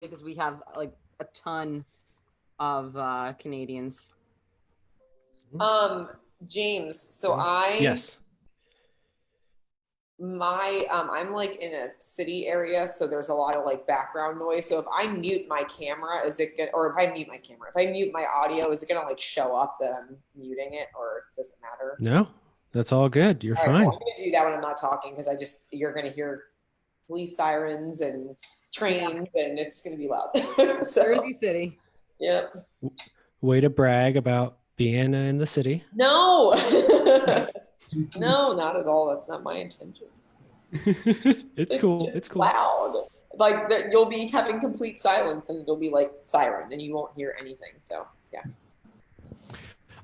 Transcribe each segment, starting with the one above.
because we have like a ton of Canadians. James, so I Yes. my I'm like in a city area, so there's a lot of like background noise. So if I mute my camera, is it good? Or if I mute my camera, if I mute my audio, is it gonna like show up that I'm muting it, or does it matter? No, that's all good. You're All right, well, fine. I'm gonna do that when I'm not talking because you're gonna hear police sirens and trains, and it's gonna be loud. So, Jersey City. yep. Way to brag about being in the city. No, no, not at all. That's not my intention. It's cool. It's cool. Loud. Like you'll be having complete silence and it'll be like siren and you won't hear anything. So yeah.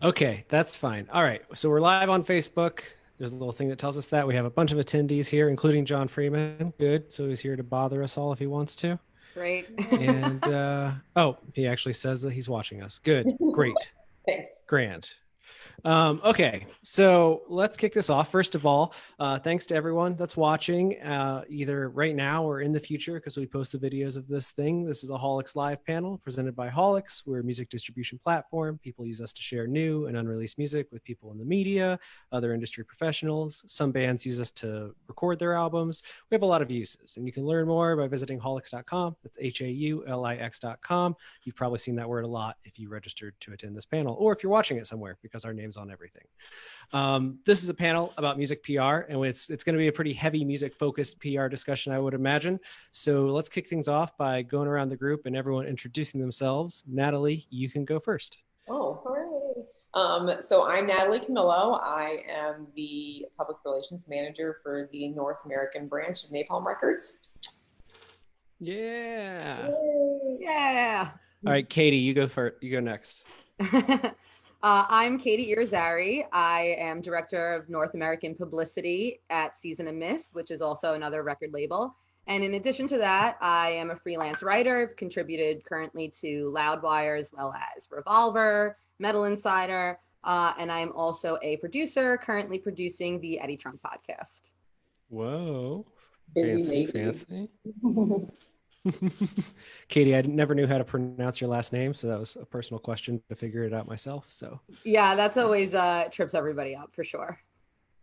Okay, that's fine. All right. So we're live on Facebook. There's a little thing that tells us that. We have a bunch of attendees here, including John Freeman. Good. So he's here to bother us all if he wants to. Great. And oh, he actually says that he's watching us. Good. Great. Thanks. Grand. Okay, so let's kick this off. First of all, thanks to everyone that's watching, either right now or in the future, because we post the videos of this thing. This is a Haulix live panel presented by Haulix. We're a music distribution platform. People use us to share new and unreleased music with people in the media, other industry professionals. Some bands use us to record their albums. We have a lot of uses, and you can learn more by visiting haulix.com. That's HAULIX.com. You've probably seen that word a lot if you registered to attend this panel, or if you're watching it somewhere, because our name's on everything. This is a panel about music PR, and it's going to be a pretty heavy music focused PR discussion, I would imagine. So let's kick things off by going around the group and everyone introducing themselves. Natalie, you can go first. Oh, hooray. So I'm Natalie Camillo. I am the public relations manager for the North American branch of Napalm Records. Yeah. Yay. Yeah. All right, Katy, you go first. You go next. I'm Katy Irizarry. I am director of North American publicity at Season and Miss, which is also another record label. And in addition to that, I am a freelance writer. I've contributed currently to Loudwire as well as Revolver, Metal Insider, and I'm also a producer, currently producing the Eddie Trunk podcast. Whoa. Busy Fancy. Katy, I never knew how to pronounce your last name, so that was a personal question to figure it out myself. So yeah, that's always trips everybody up for sure.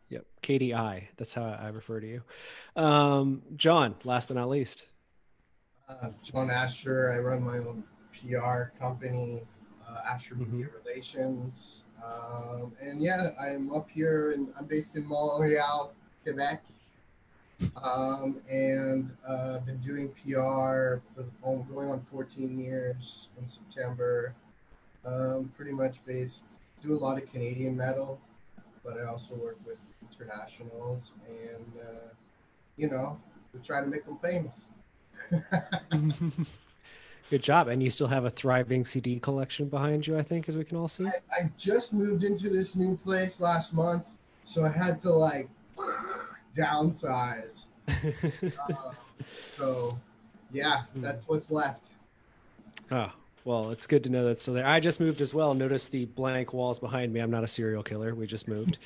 Yep, Katy I. That's how I refer to you. John, last but not least. Jon Asher. I run my own PR company, Asher Media Relations. And yeah, I'm up here and I'm based in Montreal, Quebec. And been doing PR for going on 14 years in September. Pretty much do a lot of Canadian metal, but I also work with internationals, and we try to make them famous. Good job. And you still have a thriving CD collection behind you, I think, as we can all see. I just moved into this new place last month, so I had to downsize. So yeah, that's what's left. Oh, well, it's good to know that's still there. I just moved as well. Notice the blank walls behind me. I'm not a serial killer. We just moved.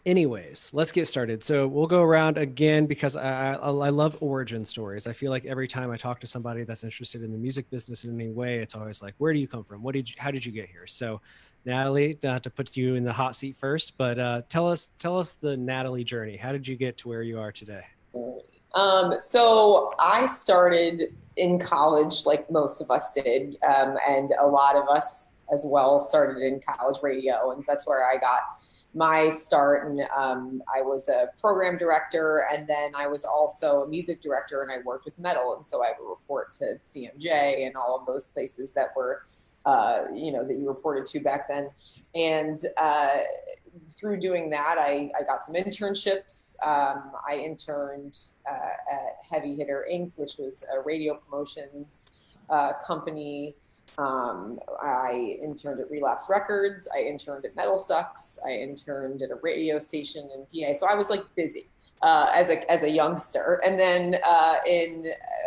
Anyways, let's get started. So we'll go around again because I love origin stories. I feel like every time I talk to somebody that's interested in the music business in any way, it's always like, where do you come from? How did you get here? So Natalie, not to put you in the hot seat first, but tell us the Natalie journey. How did you get to where you are today? So I started in college, like most of us did, and a lot of us as well started in college radio, and that's where I got my start. And I was a program director, and then I was also a music director, and I worked with metal, and so I would report to CMJ and all of those places that were that you reported to back then. And through doing that, I got some internships. I interned at Heavy Hitter Inc., which was a radio promotions company. I interned at Relapse Records. I interned at Metal Sucks. I interned at a radio station in PA. So I was busy as a youngster. And then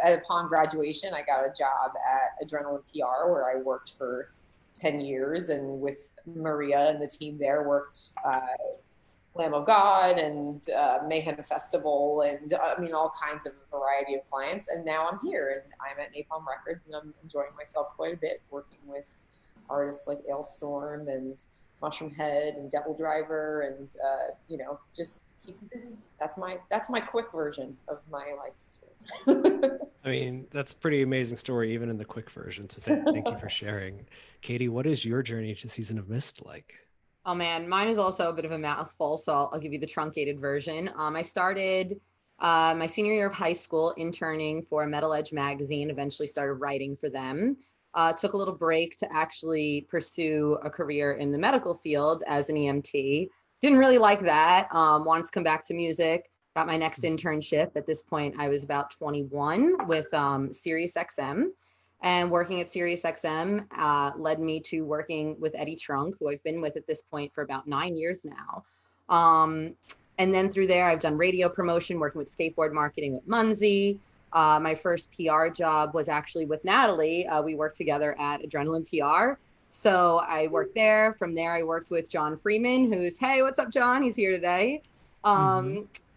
upon graduation, I got a job at Adrenaline PR, where I worked for 10 years, and with Maria and the team there worked Lamb of God and Mayhem Festival and I mean all kinds of variety of clients. And now I'm here and I'm at Napalm Records and I'm enjoying myself quite a bit working with artists like Ailstorm and Mushroom Head and Devil Driver and you know, just keep me busy. That's my quick version of my life history. I mean, that's a pretty amazing story, even in the quick version. So thank you for sharing. Katy, what is your journey to Season of Mist like? Oh man, mine is also a bit of a mouthful, so I'll give you the truncated version. I started my senior year of high school interning for Metal Edge magazine, eventually started writing for them. Took a little break to actually pursue a career in the medical field as an EMT. Didn't really like that. Wanted to come back to music. Got my next internship. At this point, I was about 21 with SiriusXM. And working at SiriusXM led me to working with Eddie Trunk, who I've been with at this point for about 9 years now. And then through there, I've done radio promotion, working with skateboard marketing with Munzie. My first PR job was actually with Natalie. We worked together at Adrenaline PR. So I worked there. From there, I worked with John Freeman, who's, hey, what's up, John? He's here today.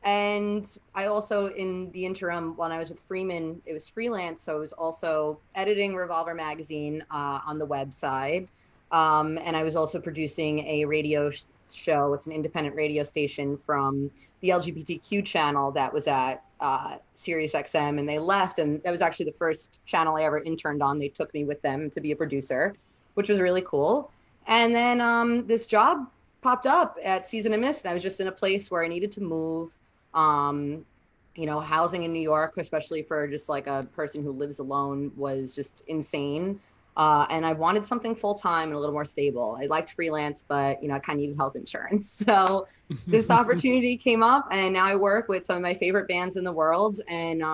And I also, in the interim, when I was with Freeman, it was freelance. So I was also editing Revolver Magazine on the website. And I was also producing a radio show. It's an independent radio station from the LGBTQ channel that was at SiriusXM. And they left. And that was actually the first channel I ever interned on. They took me with them to be a producer, which was really cool. And then this job popped up at Season of Mist. I was just in a place where I needed to move. You know, housing in New York, especially for just like a person who lives alone, was just insane. And I wanted something full-time and a little more stable. I liked freelance, but, you know, I kind of needed health insurance. So this opportunity came up and now I work with some of my favorite bands in the world. And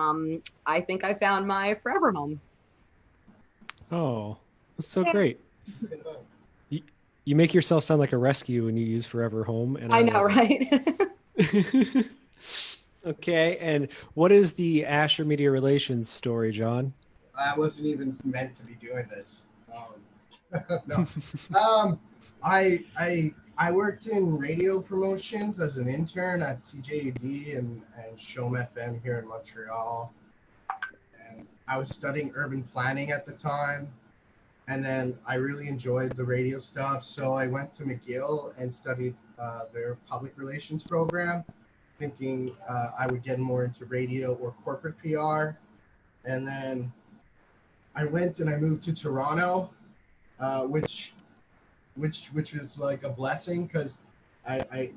I think I found my forever home. Oh, that's so great. You make yourself sound like a rescue when you use forever home. And I know, right? Okay, and what is the Asher Media Relations story, John? I wasn't even meant to be doing this. No. I worked in radio promotions as an intern at CJAD and Shom FM here in Montreal. And I was studying urban planning at the time. And then I really enjoyed the radio stuff. So I went to McGill and studied their public relations program, thinking I would get more into radio or corporate PR. And then I went and I moved to Toronto, which was like a blessing because I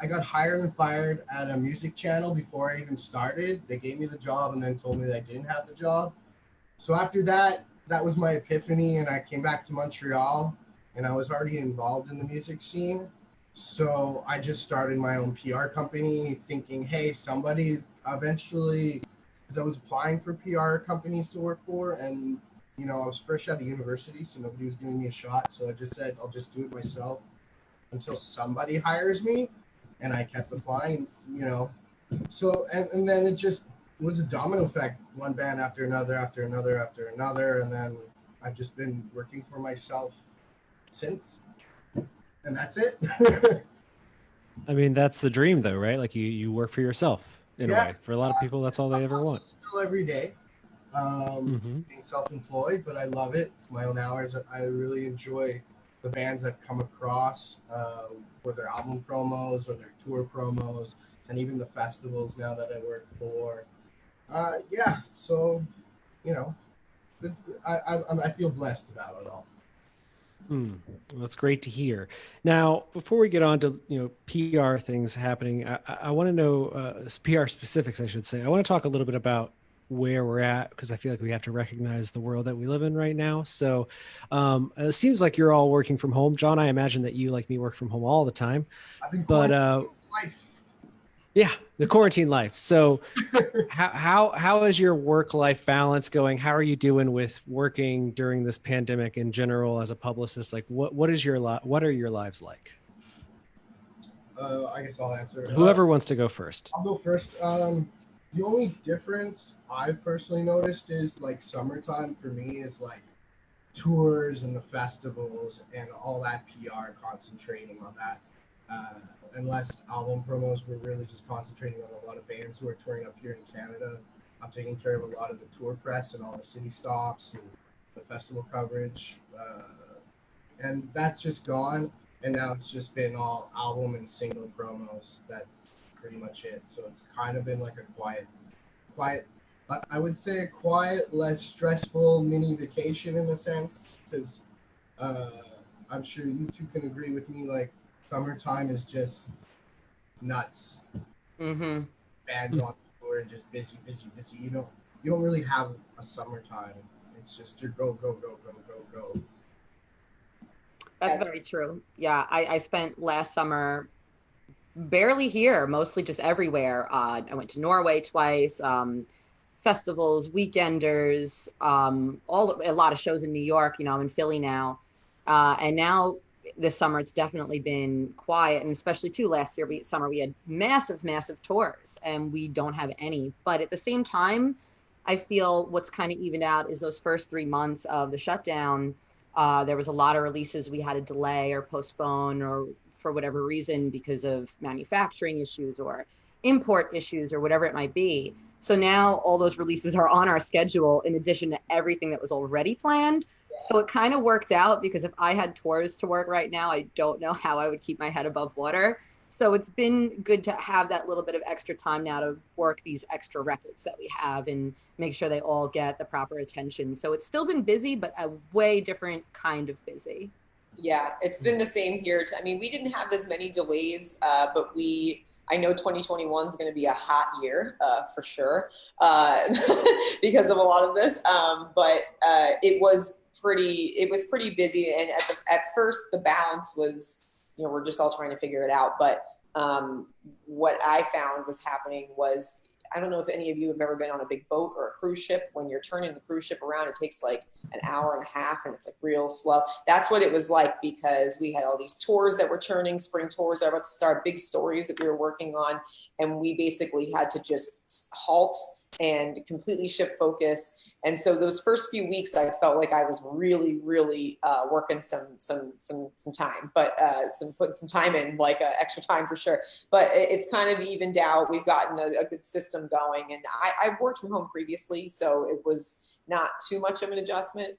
got hired and fired at a music channel before I even started. They gave me the job and then told me that I didn't have the job. So after that was my epiphany, and I came back to Montreal and I was already involved in the music scene. So I just started my own PR company thinking, hey, somebody eventually, because I was applying for PR companies to work for, and, you know, I was fresh out of university, so nobody was giving me a shot. So I just said, I'll just do it myself until somebody hires me. And I kept applying, you know. So, and then it just was a domino effect, one band after another, after another, after another. And then I've just been working for myself since. And that's it. I mean, that's the dream though, right? Like you work for yourself in a way. For a lot of people, that's all they ever want. Still every day, being self-employed, but I love it. It's my own hours. I really enjoy the bands I've come across for their album promos or their tour promos, and even the festivals now that I work for. Yeah, so, you know, I feel blessed about it all. Well, that's great to hear. Now, before we get on to, you know, PR things happening, I want to know PR specifics, I should say. I want to talk a little bit about where we're at, because I feel like we have to recognize the world that we live in right now. So it seems like you're all working from home. John, I imagine that you, like me, work from home all the time. I've been life. Yeah, the quarantine life. So how is your work-life balance going? How are you doing with working during this pandemic in general as a publicist? Like what are your lives like? I guess I'll answer. Whoever wants to go first. I'll go first. The only difference I've personally noticed is like summertime for me is like tours and the festivals and all that PR, concentrating on that. Unless album promos, we're really just concentrating on a lot of bands who are touring up here in Canada. I'm taking care of a lot of the tour press and all the city stops and the festival coverage. And that's just gone. And now it's just been all album and single promos. That's pretty much it. So it's kind of been like a quiet, I would say a quiet, less stressful mini vacation in a sense. Because uh, I'm sure you two can agree with me. Like summertime is just nuts. Mm-hmm. Bands on tour and just busy, busy, busy. You don't really have a summertime. It's just your go, go, go, go, go, go. That's very true. Yeah, I spent last summer barely here, mostly just everywhere. I went to Norway twice, festivals, weekenders, a lot of shows in New York. I'm in Philly now, and now this summer it's definitely been quiet, and especially too last year summer we had massive tours, and we don't have any. But at the same time, I feel what's kind of evened out is those first 3 months of the shutdown. There was a lot of releases we had to delay or postpone or for whatever reason because of manufacturing issues or import issues or whatever it might be. So now all those releases are on our schedule in addition to everything that was already planned. So it kind of worked out because if I had tours to work right now, I don't know how I would keep my head above water. So it's been good to have that little bit of extra time now to work these extra records that we have and make sure they all get the proper attention. So it's still been busy, but a way different kind of busy. Yeah, it's been the same here. I mean, we didn't have as many delays, but I know 2021 is going to be a hot year for sure because of a lot of this. But it was pretty busy. And at first the balance was, we're just all trying to figure it out. But what I found was happening was, I don't know if any of you have ever been on a big boat or a cruise ship. When you're turning the cruise ship around, it takes like an hour and a half and it's like real slow. That's what it was like because we had all these tours that were turning, spring tours that were about to start, big stories that we were working on. And we basically had to just halt and completely shift focus. And so those first few weeks, I felt like I was really working some time, but putting some time in, like extra time for sure. But it's kind of evened out. We've gotten a good system going, and I've worked from home previously, so it was not too much of an adjustment,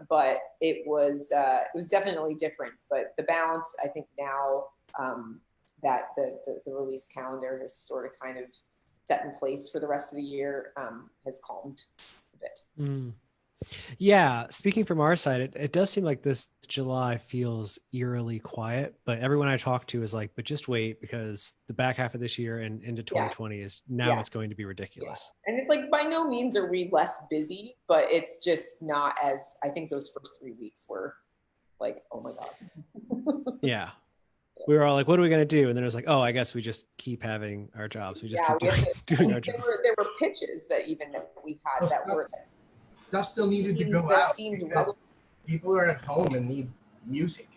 but it was definitely different. But the balance, I think now that the release calendar has sort of kind of set in place for the rest of the year has calmed a bit. Yeah, speaking from our side, it does seem like this July feels eerily quiet, but everyone I talk to is like, but just wait, because the back half of this year and into 2020 is now it's going to be ridiculous. Yeah. And it's like, by no means are we less busy, but it's just not as, I think those first 3 weeks were like, oh my God. Yeah. We were all like, what are we going to do? And then it was like, oh, I guess we just keep having our jobs. We just keep doing our jobs. There were pitches that we had that were... Stuff still needed to go out because people are at home and need music.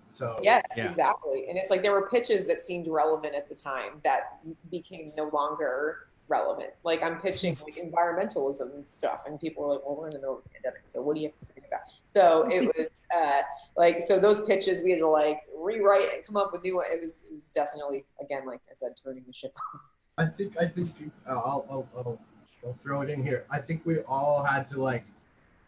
So yeah, exactly. And it's like there were pitches that seemed relevant at the time that became no longer relevant. Like I'm pitching like environmentalism and stuff, and people were like, well, we're in the middle of the pandemic, so what do you have to think about? So it was so those pitches we had to like rewrite and come up with new ones. It was definitely, again, like I said, turning the ship on. I think I'll throw it in here. I think we all had to like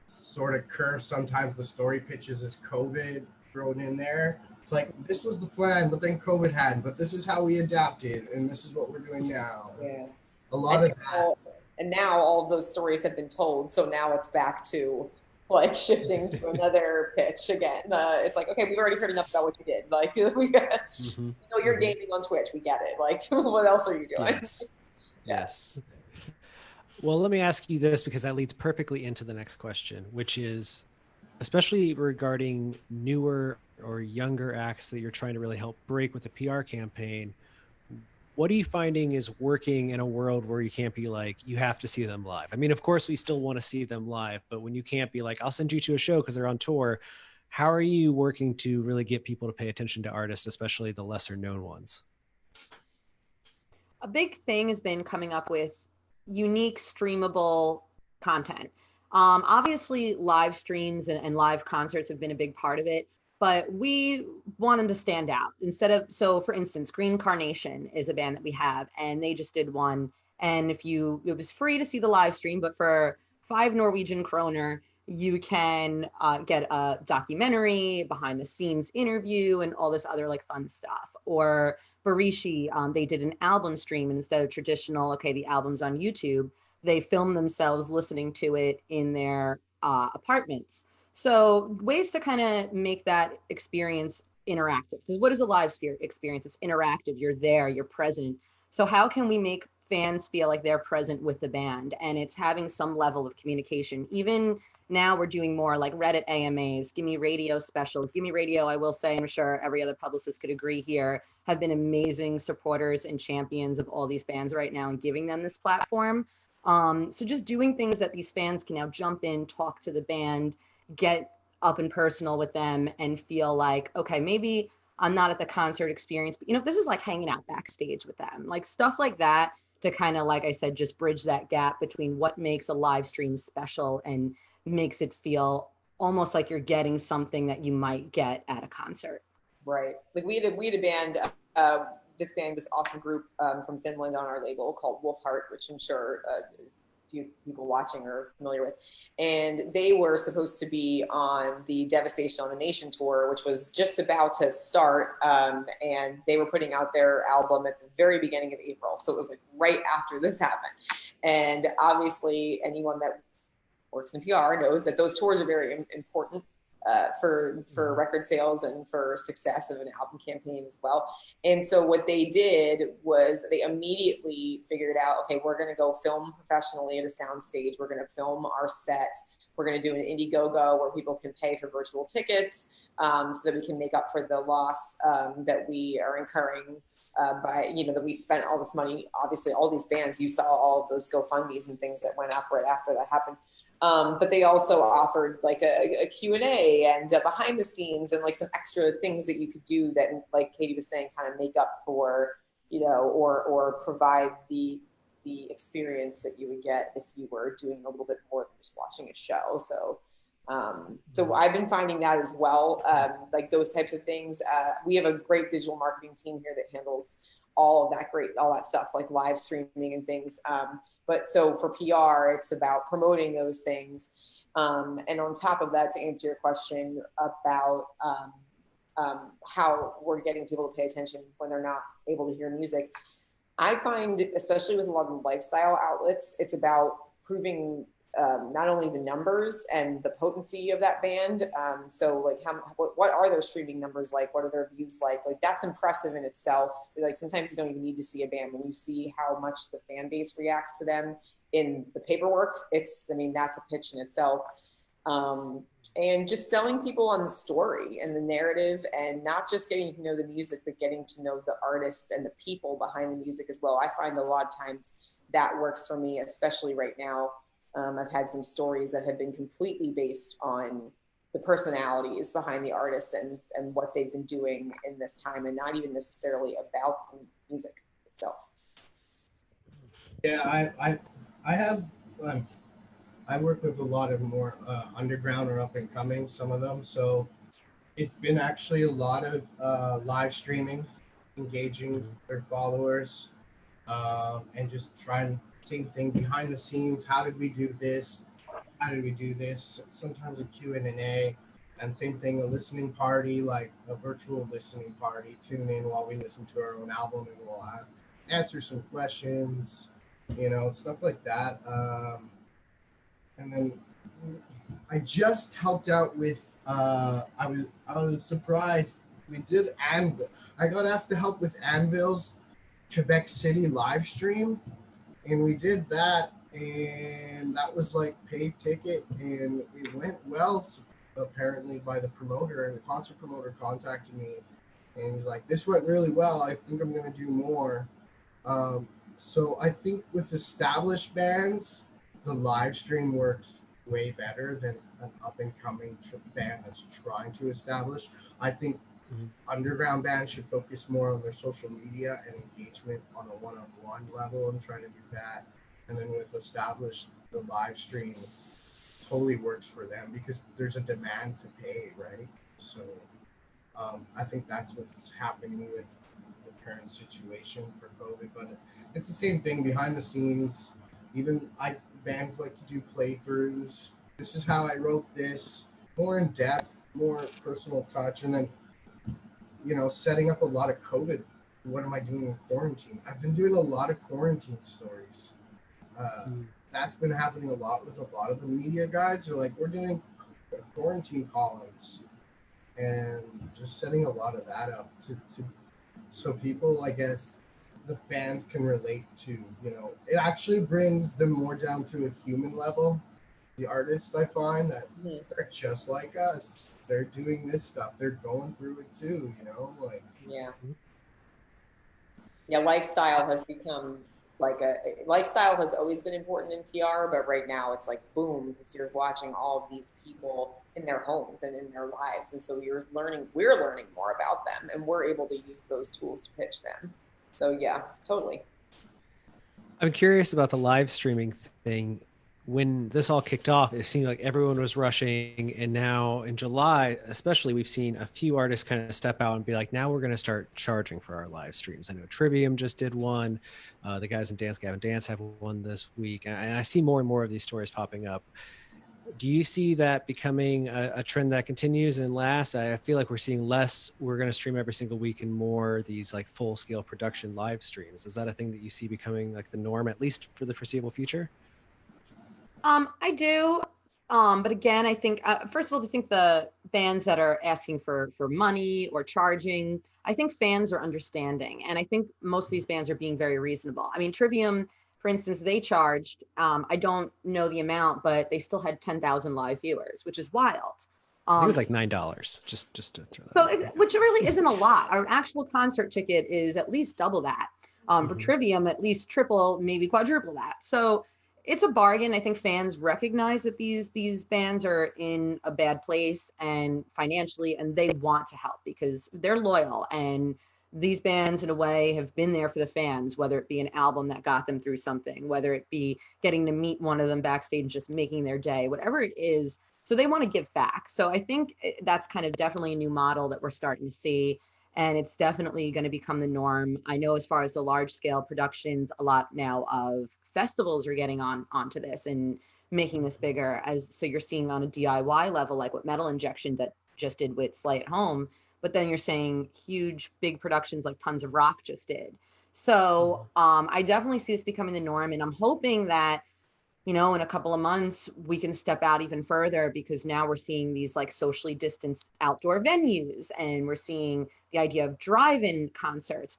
sort of curve sometimes the story pitches as COVID thrown in there. It's like, this was the plan, but then COVID happened, but this is how we adapted, and this is what we're doing now. Yeah. A lot of that. And now all of those stories have been told, so now it's back to like shifting to another pitch again. It's like, okay, we've already heard enough about what you did. Like, we got, you're gaming on Twitch. We get it. Like, what else are you doing? Yes. Yes. Well, let me ask you this, because that leads perfectly into the next question, which is, especially regarding newer or younger acts that you're trying to really help break with the PR campaign, what are you finding is working in a world where you can't be like, you have to see them live? I mean, of course, we still want to see them live, but when you can't be like, I'll send you to a show because they're on tour, how are you working to really get people to pay attention to artists, especially the lesser known ones? A big thing has been coming up with unique streamable content. Obviously live streams and live concerts have been a big part of it, but we want them to stand out instead of, so for instance, Green Carnation is a band that we have, and they just did one. And it was free to see the live stream, but for 5 Norwegian kroner, you can get a documentary, behind the scenes interview, and all this other like fun stuff. Or Barishi, they did an album stream, and instead of traditional, okay, the album's on YouTube, they filmed themselves listening to it in their apartments. So ways to kind of make that experience interactive. Because what is a live experience? It's interactive. You're there, you're present. So how can we make fans feel like they're present with the band? And it's having some level of communication. Even now we're doing more like Reddit AMAs, Gimme Radio specials. Gimme Radio, I will say, I'm sure every other publicist could agree here, have been amazing supporters and champions of all these bands right now and giving them this platform. So just doing things that these fans can now jump in, talk to the band, get up and personal with them, and feel like, okay, maybe I'm not at the concert experience, but if this is like hanging out backstage with them, like stuff like that, to kind of, like I said, just bridge that gap between what makes a live stream special and makes it feel almost like you're getting something that you might get at a concert. Right. Like we had a band, this band, this awesome group from Finland on our label called Wolfheart, which I'm sure a few people watching are familiar with. And they were supposed to be on the Devastation on the Nation tour, which was just about to start. And they were putting out their album at the very beginning of April. So it was like right after this happened. And obviously anyone that works in PR knows that those tours are very important for record sales and for success of an album campaign as well. And so what they did was they immediately figured out, okay, we're going to go film professionally at a sound stage. We're going to film our set. We're going to do an Indiegogo where people can pay for virtual tickets so that we can make up for the loss that we are incurring by, that we spent all this money. Obviously, all these bands, you saw all of those GoFundMes and things that went up right after that happened. But they also offered like a Q&A and behind the scenes and like some extra things that you could do that, like Katy was saying, kind of make up for, or provide the experience that you would get if you were doing a little bit more than just watching a show. So I've been finding that as well, like those types of things. We have a great digital marketing team here that handles all that stuff, like live streaming and things. But so for PR, it's about promoting those things. And on top of that, to answer your question about how we're getting people to pay attention when they're not able to hear music, I find, especially with a lot of the lifestyle outlets, it's about proving not only the numbers and the potency of that band. So like what are their streaming numbers like? What are their views like? Like that's impressive in itself. Like sometimes you don't even need to see a band when you see how much the fan base reacts to them in the paperwork. That's a pitch in itself. And just selling people on the story and the narrative, and not just getting to know the music, but getting to know the artists and the people behind the music as well. I find a lot of times that works for me, especially right now. I've had some stories that have been completely based on the personalities behind the artists and what they've been doing in this time, and not even necessarily about the music itself. Yeah, I have I work with a lot of more underground or up and coming, some of them. So it's been actually a lot of live streaming, engaging their followers, and just trying same thing behind the scenes. How did we do this? How did we do this? Sometimes a Q&A, and same thing, a listening party, like a virtual listening party. Tune in while we listen to our own album, and we'll answer some questions, stuff like that. And then I just helped out with. I was surprised. We did Anvil. I got asked to help with Anvil's Quebec City live stream, and we did that, and that was like paid ticket, and it went well apparently by the promoter. And the concert promoter contacted me, and he's like, "This went really well. I think I'm going to do more." So I think with established bands, the live stream works way better than an up and coming band that's trying to establish. I think underground bands should focus more on their social media and engagement on a one-on-one level and try to do that. And then with established, the live stream totally works for them because there's a demand to pay, right? So I think that's what's happening with the current situation for COVID. But it's the same thing behind the scenes. Even bands like to do playthroughs. This is how I wrote this, more in depth, more personal touch, and then setting up a lot of COVID. What am I doing in quarantine? I've been doing a lot of quarantine stories. That's been happening a lot with a lot of the media guys. They're like, we're doing quarantine columns and just setting a lot of that up to so people, I guess, the fans can relate to, it actually brings them more down to a human level. The artists, I find that they're just like us. They're doing this stuff. They're going through it too, like. Yeah, lifestyle has become lifestyle has always been important in PR, but right now it's like boom, because you're watching all of these people in their homes and in their lives, and so we're learning more about them, and we're able to use those tools to pitch them. So yeah, totally. I'm curious about the live streaming thing. When this all kicked off, it seemed like everyone was rushing. And now in July, especially, we've seen a few artists kind of step out and be like, now we're going to start charging for our live streams. I know Trivium just did one. The guys in Dance Gavin Dance have one this week. And I see more and more of these stories popping up. Do you see that becoming a trend that continues and lasts? I feel like we're seeing less, we're going to stream every single week, and more these like full scale production live streams. Is that a thing that you see becoming like the norm, at least for the foreseeable future? I do. But again, I think, first of all, I think the bands that are asking for money or charging, I think fans are understanding. And I think most of these bands are being very reasonable. I mean, Trivium, for instance, they charged, I don't know the amount, but they still had 10,000 live viewers, which is wild. I think it was like $9, just to throw that out there. Which really isn't a lot. Our actual concert ticket is at least double that. For Trivium, at least triple, maybe quadruple that. So it's a bargain. I think fans recognize that these bands are in a bad place and financially, and they want to help because they're loyal. And these bands, in a way, have been there for the fans, whether it be an album that got them through something, whether it be getting to meet one of them backstage and just making their day, whatever it is. So they want to give back. So I think that's kind of definitely a new model that we're starting to see. And it's definitely going to become the norm. I know as far as the large scale productions, a lot now of festivals are getting onto this and making this bigger. So you're seeing on a DIY level, like what Metal Injection that just did with Slay at Home, but then you're saying huge big productions like Tons of Rock just did. So I definitely see this becoming the norm, and I'm hoping that in a couple of months we can step out even further, because now we're seeing these like socially distanced outdoor venues, and we're seeing the idea of drive-in concerts.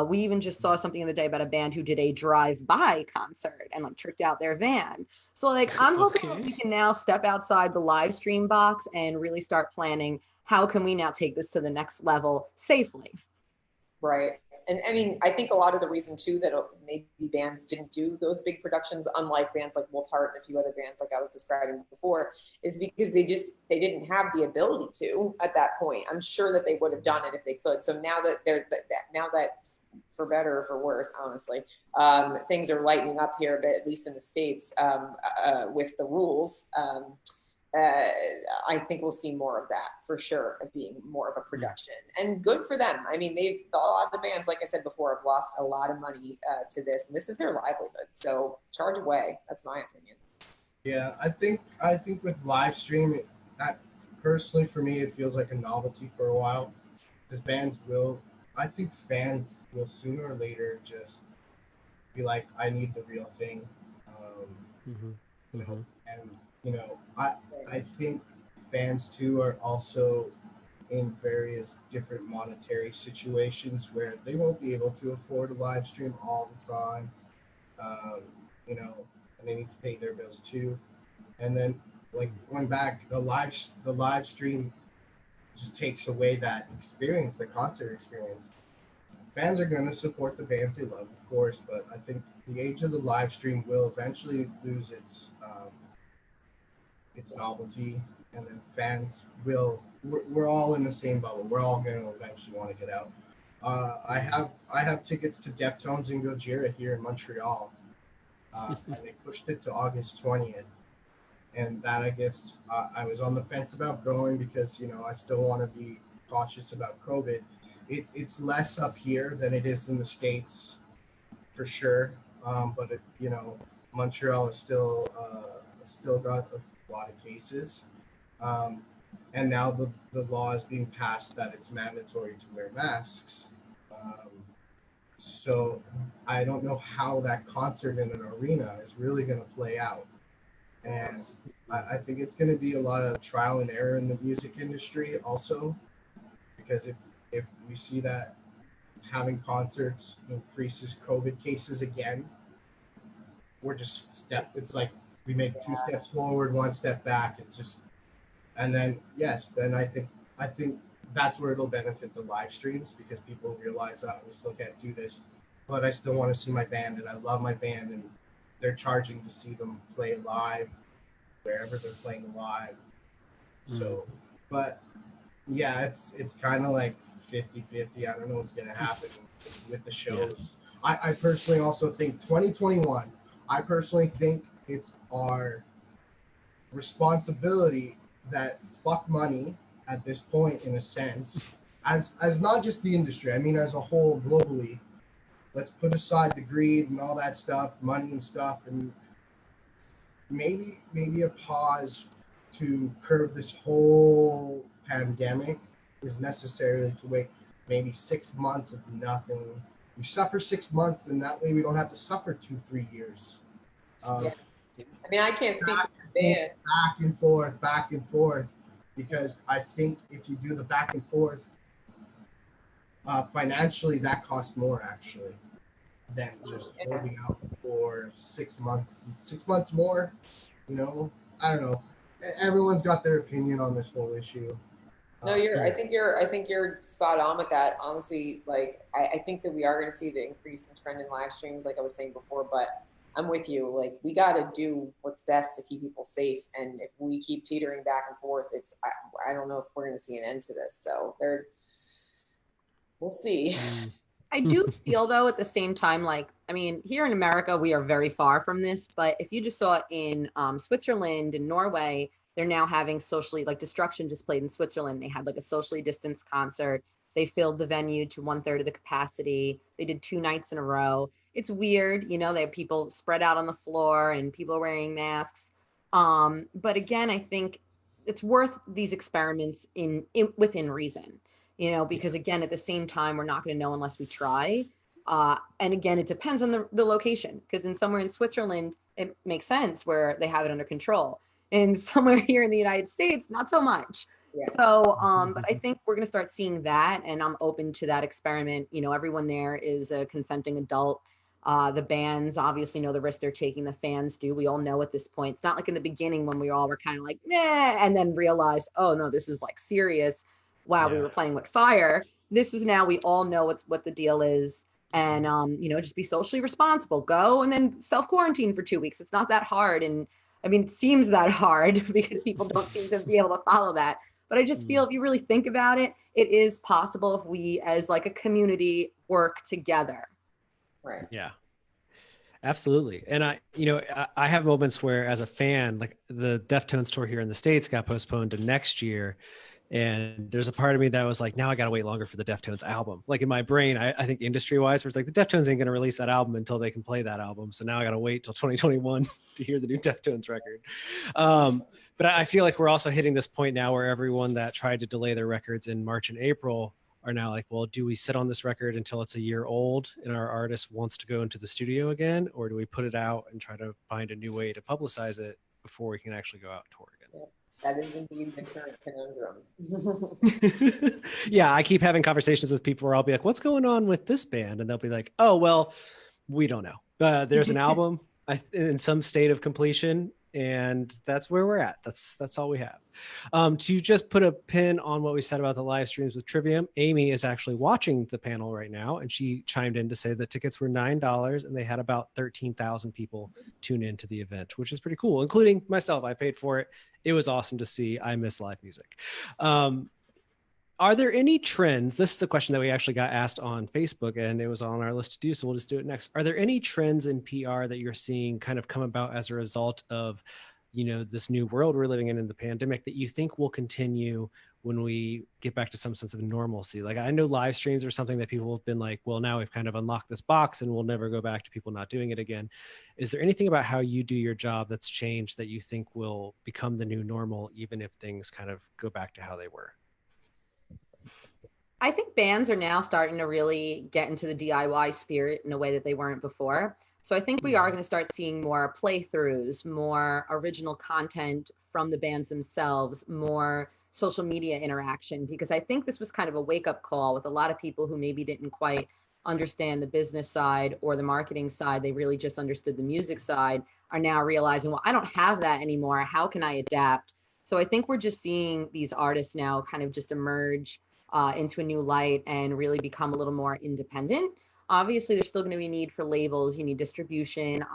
We even just saw something the other day about a band who did a drive-by concert and like tricked out their van. So like I'm hoping that we can now step outside the live stream box and really start planning how can we now take this to the next level safely. Right. And I mean, I think a lot of the reason too that maybe bands didn't do those big productions, unlike bands like Wolfheart and a few other bands like I was describing before, is because they didn't have the ability to at that point. I'm sure that they would have done it if they could. So now that now that for better or for worse, honestly, things are lightening up here, but at least in the States, with the rules. I think we'll see more of that for sure, of being more of a production, and good for them. I mean, a lot of the bands, like I said before, have lost a lot of money to this, and this is their livelihood. So charge away. That's my opinion. Yeah, I think with live stream, personally for me, it feels like a novelty for a while, because I think fans will sooner or later just be like, I need the real thing. And I think fans too are also in various different monetary situations where they won't be able to afford a live stream all the time, and they need to pay their bills too. And then, like going back, the live stream just takes away that experience, the concert experience. Fans are going to support the bands they love, of course, but I think the age of the live stream will eventually lose its novelty, and then fans will. We're all in the same bubble. We're all going to eventually want to get out. I have tickets to Deftones and Gojira here in Montreal, and they pushed it to August 20th. And that, I guess, I was on the fence about going because I still want to be cautious about COVID. It's less up here than it is in the States, for sure. But Montreal is still got a lot of cases. And now the law is being passed that it's mandatory to wear masks. So I don't know how that concert in an arena is really going to play out. And I think it's going to be a lot of trial and error in the music industry also, because if we see that having concerts increases COVID cases again, we're just it's like we make 2 steps forward, 1 step back. It's just, and then then I think that's where it'll benefit the live streams, because people realize that we still can't do this, but I still want to see my band and I love my band, and they're charging to see them play live wherever they're playing live. So, but yeah, it's kind of like 50-50. I don't know what's going to happen with the shows. Yeah. I personally also think 2021, I personally think it's our responsibility that fuck money at this point, in a sense, as not just the industry, I mean as a whole globally. Let's put aside the greed and all that stuff, money and stuff, and maybe a pause to curb this whole pandemic is necessary, to wait maybe 6 months of nothing. We suffer 6 months, and that way we don't have to suffer 2-3 years. I mean, I can't speak for the band. Back and forth, because I think if you do the back and forth, financially that costs more actually than just holding out for 6 months. 6 months more, I don't know. Everyone's got their opinion on this whole issue. No, I think you're spot on with that. Honestly, like I think that we are going to see the increase in trend in live streams, like I was saying before, but I'm with you. Like, we got to do what's best to keep people safe. And if we keep teetering back and forth, I don't know if we're going to see an end to this. So we'll see. I do feel, though, at the same time, like, I mean, here in America, we are very far from this. But if you just saw it in Switzerland and Norway, they're now having socially, like Destruction just played in Switzerland. They had like a socially distanced concert. They filled the venue to 1/3 of the capacity. They did 2 nights in a row. It's weird, they have people spread out on the floor and people wearing masks. But again, I think it's worth these experiments within reason, because again, at the same time, we're not going to know unless we try. And again, it depends on the location, because somewhere in Switzerland, it makes sense where they have it under control. And somewhere here in the United States, not so much. Yeah. So, but I think we're going to start seeing that, and I'm open to that experiment. Everyone there is a consenting adult. The bands obviously know the risk they're taking. The fans do. We all know at this point. It's not like in the beginning when we all were kind of like, nah, and then realized, oh no, this is like serious. Wow, we were playing with fire. This is now we all know what the deal is. And, just be socially responsible. Go and then self-quarantine for 2 weeks. It's not that hard. And I mean, it seems that hard because people don't seem to be able to follow that. But I just feel if you really think about it, it is possible if we as like a community work together. Right. Yeah, absolutely. And I have moments where as a fan, like the Deftones tour here in the States got postponed to next year. And there's a part of me that was like, now I got to wait longer for the Deftones album. Like in my brain, I think industry wise, where it's like the Deftones ain't going to release that album until they can play that album. So now I got to wait till 2021 to hear the new Deftones record. But I feel like we're also hitting this point now where everyone that tried to delay their records in March and April are now like, well, do we sit on this record until it's a year old and our artist wants to go into the studio again? Or do we put it out and try to find a new way to publicize it before we can actually go out tour again? Yeah. That is indeed the current conundrum. Yeah, I keep having conversations with people where I'll be like, what's going on with this band? And they'll be like, oh, well, we don't know. There's an album in some state of completion, and that's where we're at. That's all we have. To just put a pin on what we said about the live streams with Trivium, Amy is actually watching the panel right now, and she chimed in to say that tickets were $9 and they had about 13,000 people tune into the event, which is pretty cool, including myself. I paid for it. It was awesome to see. I miss live music. Are there any trends? This is a question that we actually got asked on Facebook, and it was on our list to do, so we'll just do it next. Are there any trends in PR that you're seeing kind of come about as a result of, this new world we're living in the pandemic that you think will continue, when we get back to some sense of normalcy? Like, I know live streams are something that people have been like, well, now we've kind of unlocked this box and we'll never go back to people not doing it again. Is there anything about how you do your job that's changed that you think will become the new normal, even if things kind of go back to how they were? I think bands are now starting to really get into the DIY spirit in a way that they weren't before. So I think we are going to start seeing more playthroughs, more original content from the bands themselves, more social media interaction, because I think this was kind of a wake-up call with a lot of people who maybe didn't quite understand the business side or the marketing side. They really just understood the music side, are now realizing, well, I don't have that anymore. How can I adapt? So I think we're just seeing these artists now kind of just emerge into a new light and really become a little more independent. Obviously, there's still going to be need for labels. You need distribution.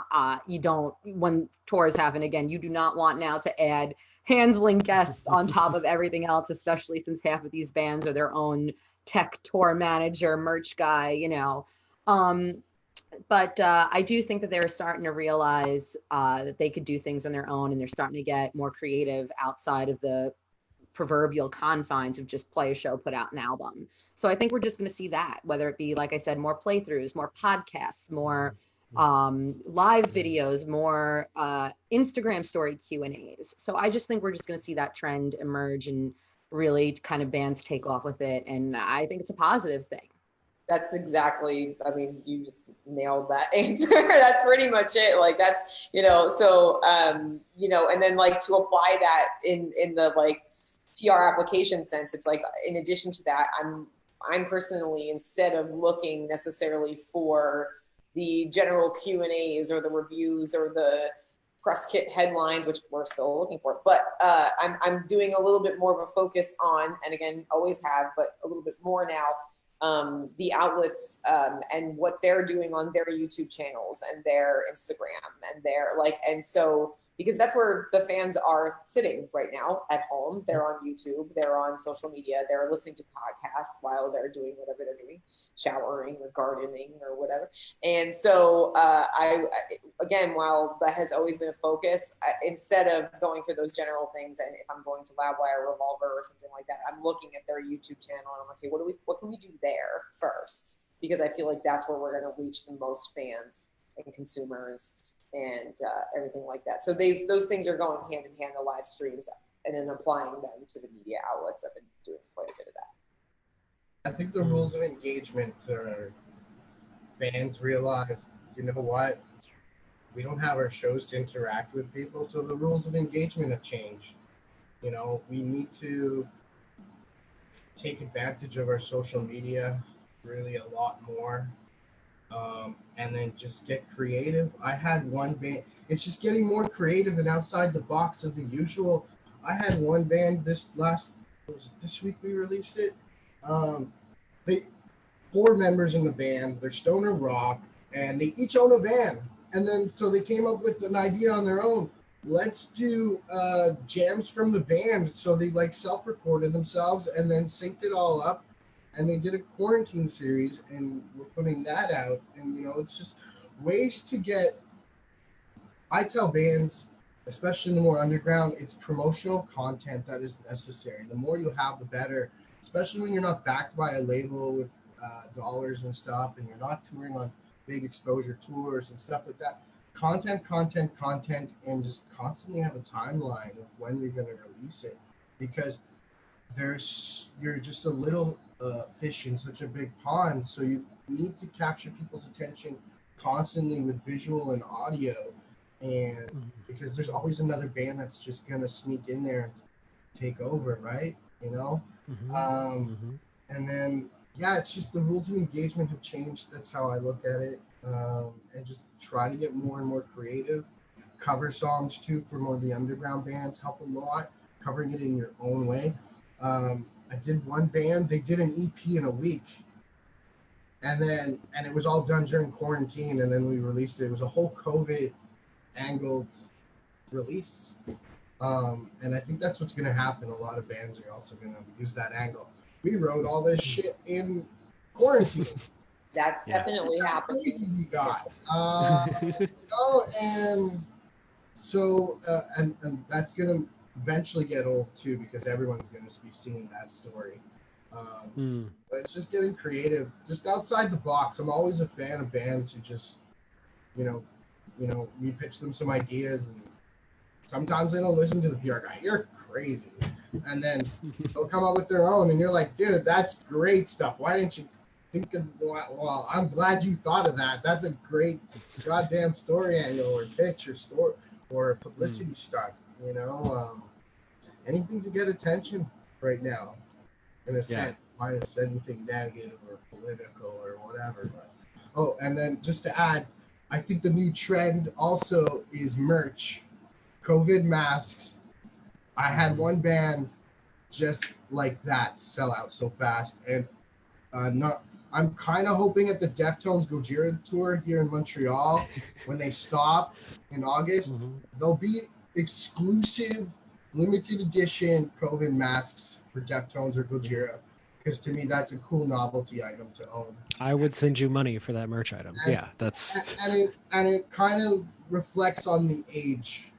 You don't, when tours happen again, you do not want now to add handling guests on top of everything else, especially since half of these bands are their own tech tour manager, merch guy, you know. But I do think that they're starting to realize that they could do things on their own, and they're starting to get more creative outside of the proverbial confines of just play a show, put out an album. So I think we're just going to see that, whether it be, like I said, more playthroughs, more podcasts, more live videos, more Instagram story Q&As. So I just think we're just going to see that trend emerge and really kind of bands take off with it. And I think it's a positive thing. That's exactly, I mean, you just nailed that answer. That's pretty much it. Like, that's, you know, so, you know, and then like to apply that in the like PR application sense, it's like, in addition to that, I'm personally, instead of looking necessarily for the general Q&As or the reviews or the press kit headlines, which we're still looking for, but I'm doing a little bit more of a focus on, and again, always have, but a little bit more now, the outlets and what they're doing on their YouTube channels and their Instagram and their like, and so, because that's where the fans are sitting right now at home. They're on YouTube, they're on social media, they're listening to podcasts while they're doing whatever they're doing, showering or gardening or whatever. And so again, while that has always been a focus, instead of going for those general things, and if I'm going to Loudwire, Revolver or something like that, I'm looking at their YouTube channel and I'm like, okay, what can we do there first? Because I feel like that's where we're going to reach the most fans and consumers and everything like that. So those things are going hand in hand, the live streams, and then applying them to the media outlets. I've been doing quite a bit of that. I think the rules of engagement are, fans realize, you know what, we don't have our shows to interact with people, so the rules of engagement have changed. You know, we need to take advantage of our social media really a lot more, and then just get creative. I had one band, it's just getting more creative and outside the box of the usual. I had one band this week we released it. They 4 members in the band, they're stoner rock, and they each own a van. And then so they came up with an idea on their own. Let's do jams from the band. So they like self-recorded themselves and then synced it all up. And they did a quarantine series, and we're putting that out. And, you know, it's just ways to get, I tell bands, especially in the more underground, it's promotional content that is necessary. The more you have, the better, especially when you're not backed by a label with dollars and stuff, and you're not touring on big exposure tours and stuff like that. Content, and just constantly have a timeline of when you're going to release it, because you're just a little fish in such a big pond, so you need to capture people's attention constantly with visual and audio, and because there's always another band that's just gonna sneak in there and take over, right? You know. And then it's just the rules of engagement have changed. That's how I look at it, and just try to get more and more creative. Cover songs too for more of the underground bands help a lot, covering it in your own way. I did one band, they did an EP in a week, and it was all done during quarantine, and then we released it. It was a whole COVID angled release, and I think that's what's going to happen. A lot of bands are also going to use that angle. We wrote all this shit in quarantine. That's definitely happening. Crazy we got, you know, and so and that's going to eventually get old too, because everyone's going to be singing that story. But it's just getting creative, just outside the box. I'm always a fan of bands who just, we pitch them some ideas, and sometimes they don't listen to the PR guy. You're crazy. And then they'll come up with their own, and you're like, dude, that's great stuff. Why didn't you think of, well, I'm glad you thought of that. That's a great goddamn story angle or pitch or story or publicity stunt, anything to get attention right now, in a sense, minus anything negative or political or whatever. But, and then just to add, I think the new trend also is merch, COVID masks. I had one band just like that sell out so fast, and I'm kind of hoping at the Deftones Gojira tour here in Montreal, when they stop in August, there'll be exclusive limited edition COVID masks for Deftones or Gojira, because to me that's a cool novelty item to own. I would send you money for that merch item. That's and it kind of reflects on the age,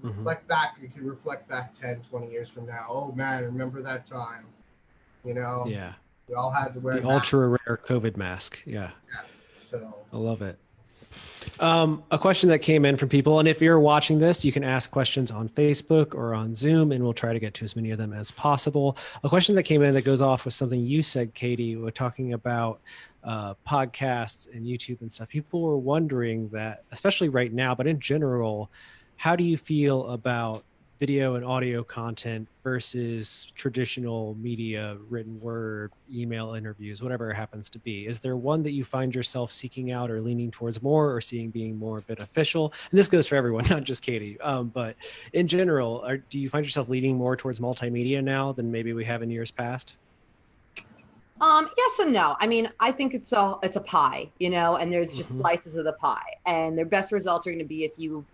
reflect back. You can reflect back 10, 20 years from now. Oh man, remember that time? Yeah. We all had to wear the ultra rare COVID mask. Yeah. So I love it. A question that came in from people, and if you're watching this, you can ask questions on Facebook or on Zoom, and we'll try to get to as many of them as possible. A question that came in that goes off with something you said, Katy, we're talking about podcasts and YouTube and stuff. People were wondering that, especially right now, but in general, how do you feel about video and audio content versus traditional media, written word, email interviews, whatever it happens to be? Is there one that you find yourself seeking out or leaning towards more, or seeing being more beneficial? And this goes for everyone, not just Katy. But in general, do you find yourself leaning more towards multimedia now than maybe we have in years past? Yes and no. I mean, I think it's a pie, and there's just slices of the pie, and their best results are going to be if you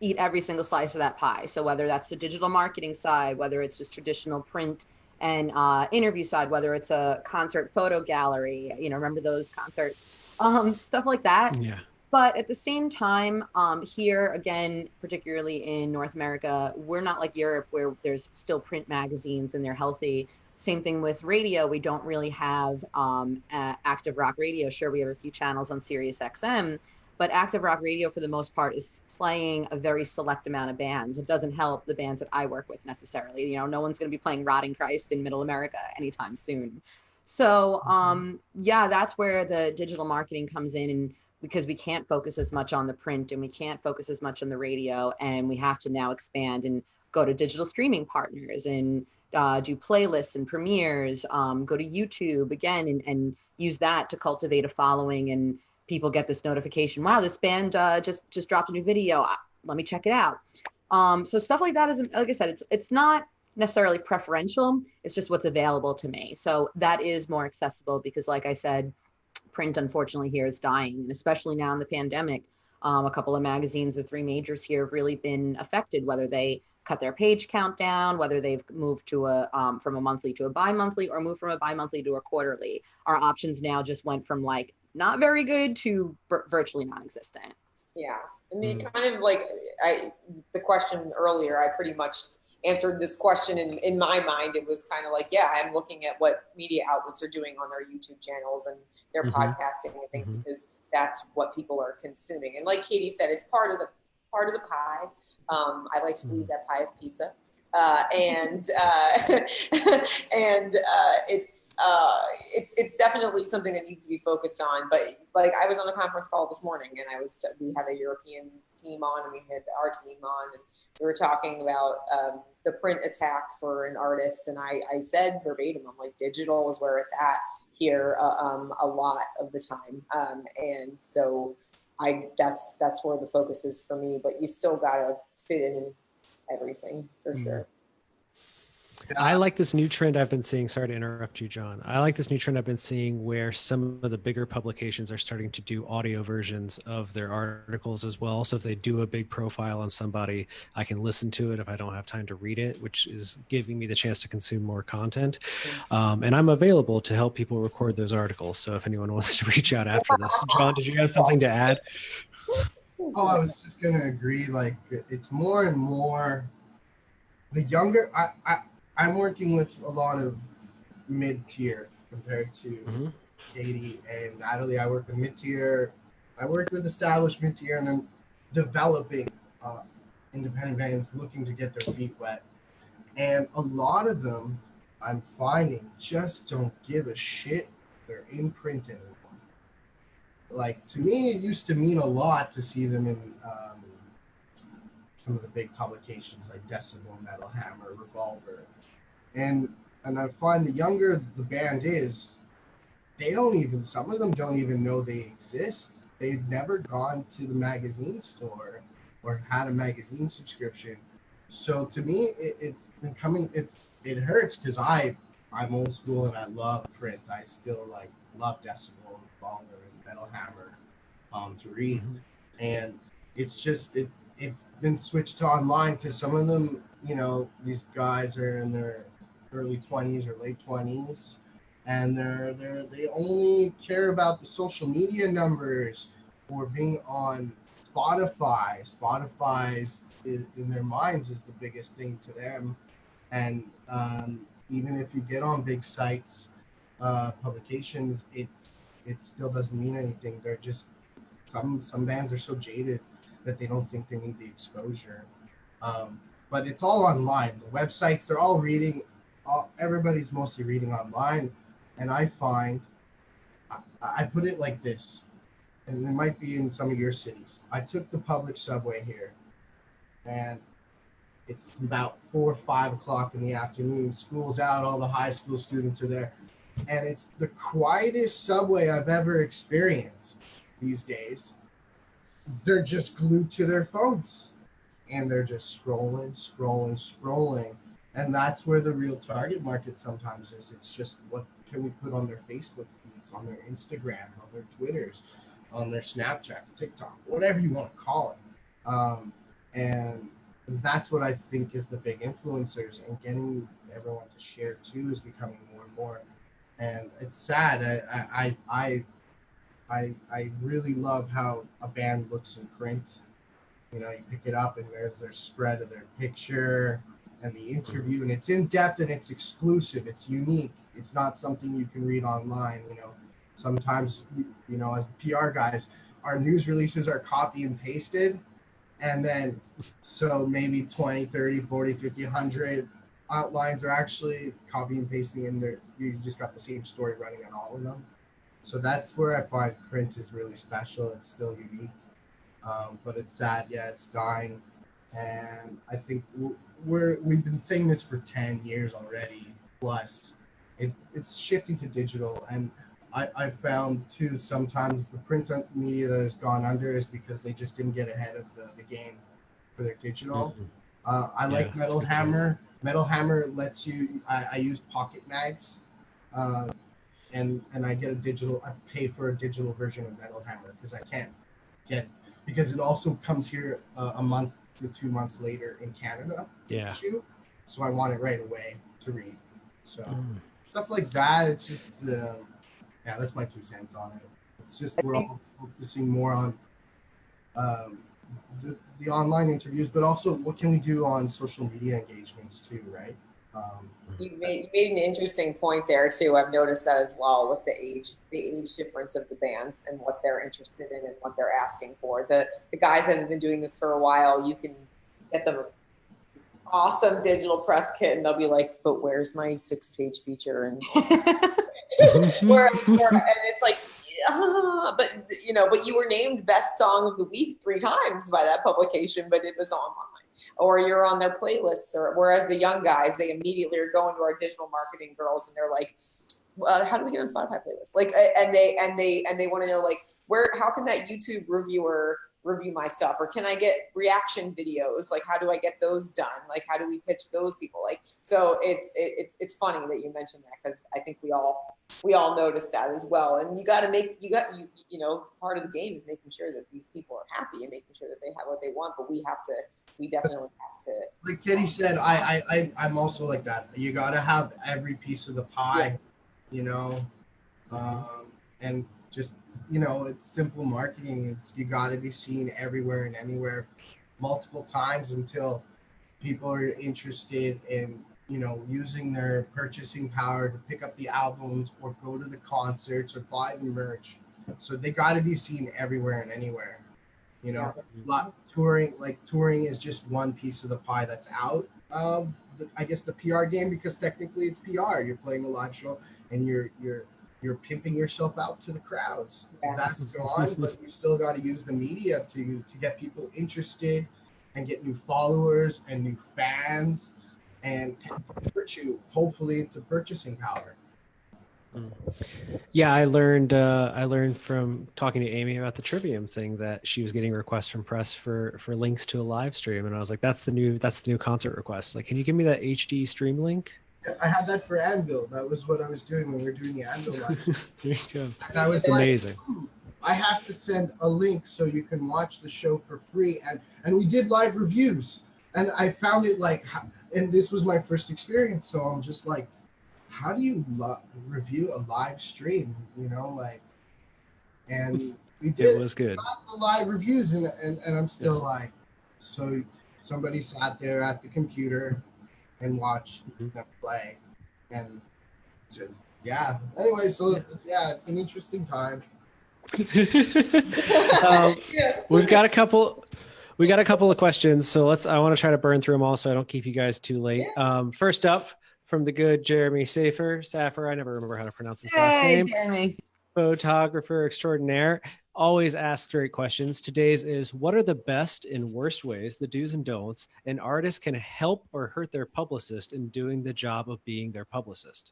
eat every single slice of that pie. So whether that's the digital marketing side, whether it's just traditional print and interview side, whether it's a concert photo gallery, remember those concerts, stuff like that. Yeah. But at the same time, here again, particularly in North America, we're not like Europe where there's still print magazines and they're healthy. Same thing with radio. We don't really have active rock radio. Sure, we have a few channels on Sirius XM, but active rock radio for the most part is playing a very select amount of bands. It doesn't help the bands that I work with necessarily. No one's going to be playing Rotting Christ in Middle America anytime soon. So that's where the digital marketing comes in, and because we can't focus as much on the print and we can't focus as much on the radio, and we have to now expand and go to digital streaming partners and do playlists and premieres, go to YouTube again and use that to cultivate a following, and people get this notification, wow, this band just dropped a new video, let me check it out. So stuff like that is, like I said, it's not necessarily preferential, it's just what's available to me. So that is more accessible because, like I said, print unfortunately here is dying, and especially now in the pandemic, a couple of magazines, the three majors here, have really been affected, whether they cut their page count down, whether they've moved to from a monthly to a bi-monthly, or moved from a bi-monthly to a quarterly. Our options now just went from like not very good to virtually non-existent. Yeah, I mean, kind of like the question earlier, I pretty much answered this question in my mind. It was kind of like, yeah, I'm looking at what media outlets are doing on their YouTube channels and their podcasting and things, because that's what people are consuming. And like Katy said, it's part of the pie. I like to believe that pie is pizza. It's definitely something that needs to be focused on. But like, I was on a conference call this morning, and we had a European team on, and we had our team on, and we were talking about the print attack for an artist, and I said verbatim, I'm like, digital is where it's at here a lot of the time, and so that's where the focus is for me. But you still gotta fit in everything for sure. I like this new trend I've been seeing. Sorry to interrupt you, Jon. I like this new trend I've been seeing where some of the bigger publications are starting to do audio versions of their articles as well. So if they do a big profile on somebody, I can listen to it if I don't have time to read it, which is giving me the chance to consume more content. And I'm available to help people record those articles. So if anyone wants to reach out after this. Jon, did you have something to add? Oh, I was just going to agree. Like, it's more and more the younger, I'm working with a lot of mid-tier compared to Katy and Natalie. I work with mid-tier. I work with established mid-tier and then developing independent bands looking to get their feet wet. And a lot of them, I'm finding, just don't give a shit. They're in print anymore. Like, to me, it used to mean a lot to see them in some of the big publications like Decibel, Metal Hammer, Revolver. And I find the younger the band is, some of them don't even know they exist. They've never gone to the magazine store or had a magazine subscription. So to me, it's been coming. It hurts because I'm old school and I love print. I still love Decibel, Revolver, and Metal Hammer to read, and it's just it's been switched to online because some of them, these guys are in their early 20s or late 20s, and they only care about the social media numbers or being on Spotify. Spotify's in their minds is the biggest thing to them, and even if you get on big sites, publications, it still doesn't mean anything. They're just some bands are so jaded that they don't think they need the exposure. But it's all online. The websites, they're all reading. Everybody's mostly reading online, and I find I put it like this, and it might be in some of your cities. I took the public subway here, and it's about 4 or 5 o'clock in the afternoon. School's out, all the high school students are there, and it's the quietest subway I've ever experienced these days. They're just glued to their phones, and they're just scrolling. And that's where the real target market sometimes is. It's just, what can we put on their Facebook feeds, on their Instagram, on their Twitters, on their Snapchats, TikTok, whatever you want to call it. And that's what I think is the big influencers, and getting everyone to share too is becoming more and more. And it's sad. I really love how a band looks in print. You pick it up and there's their spread of their picture and the interview, and it's in depth and it's exclusive. It's unique. It's not something you can read online. Sometimes, as the PR guys, our news releases are copy and pasted, and then so maybe 20, 30, 40, 50, 100 outlines are actually copy and pasting in there. You just got the same story running on all of them. So that's where I find print is really special. It's still unique. But it's sad. Yeah, it's dying. And I think we've been saying this for 10 years already, plus it's shifting to digital. And I found too, sometimes the print media that has gone under is because they just didn't get ahead of the game for their digital. I like Metal Hammer. Metal Hammer lets you, I use pocket mags, and I get I pay for a digital version of Metal Hammer because I can't because it also comes here a month to 2 months later in Canada. Yeah. So I want it right away to read. So stuff like that. It's just, that's my 2 cents on it. It's just we're all focusing more on the online interviews, but also what can we do on social media engagements too, right? You made an interesting point there too. I've noticed that as well with the age difference of the bands and what they're interested in and what they're asking for. The guys that have been doing this for a while, you can get them this awesome digital press kit, and they'll be like, "But where's my 6-page feature?" And and it's like, but you were named best song of the week 3 times by that publication, but it was online. Or you're on their playlists, or whereas the young guys, they immediately are going to our digital marketing girls and they're like, how do we get on Spotify playlist? Like, and they want to know, like, how can that YouTube reviewer review my stuff? Or can I get reaction videos? Like, how do I get those done? Like, how do we pitch those people? Like, so it's funny that you mentioned that, because I think we all noticed that as well. And you got to part of the game is making sure that these people are happy and making sure that they have what they want, but we definitely have to. Like Katy said, I'm also like that. You got to have every piece of the pie, and just, it's simple marketing. You got to be seen everywhere and anywhere multiple times until people are interested in, using their purchasing power to pick up the albums or go to the concerts or buy the merch. So they got to be seen everywhere and anywhere. Touring is just one piece of the pie that's out of I guess the PR game, because technically it's PR. You're playing a live show and you're pimping yourself out to the crowds. Yeah. That's gone, but you still got to use the media to get people interested and get new followers and new fans and convert you hopefully into purchasing power. Yeah, I learned from talking to Amy about the Trivium thing that she was getting requests from press for links to a live stream, and I was like, that's the new concert request. Like, can you give me that HD stream link? I had that for Anvil. That was what I was doing when we were doing the Anvil live. There you go. And I was amazing. I have to send a link so you can watch the show for free. And we did live reviews, and I found it and this was my first experience. So I'm just like, how do you review a live stream? And we did. It was good. Got the live reviews, and I'm still like, so somebody sat there at the computer and watched them play, and just Anyway, so it's an interesting time. We've got a couple of questions, so I want to try to burn through them all so I don't keep you guys too late. First up, from the good Jeremy Saffer, I never remember how to pronounce his last name. Jeremy. Photographer extraordinaire, always asks great questions. Today's is, what are the best and worst ways, the do's and don'ts, an artist can help or hurt their publicist in doing the job of being their publicist?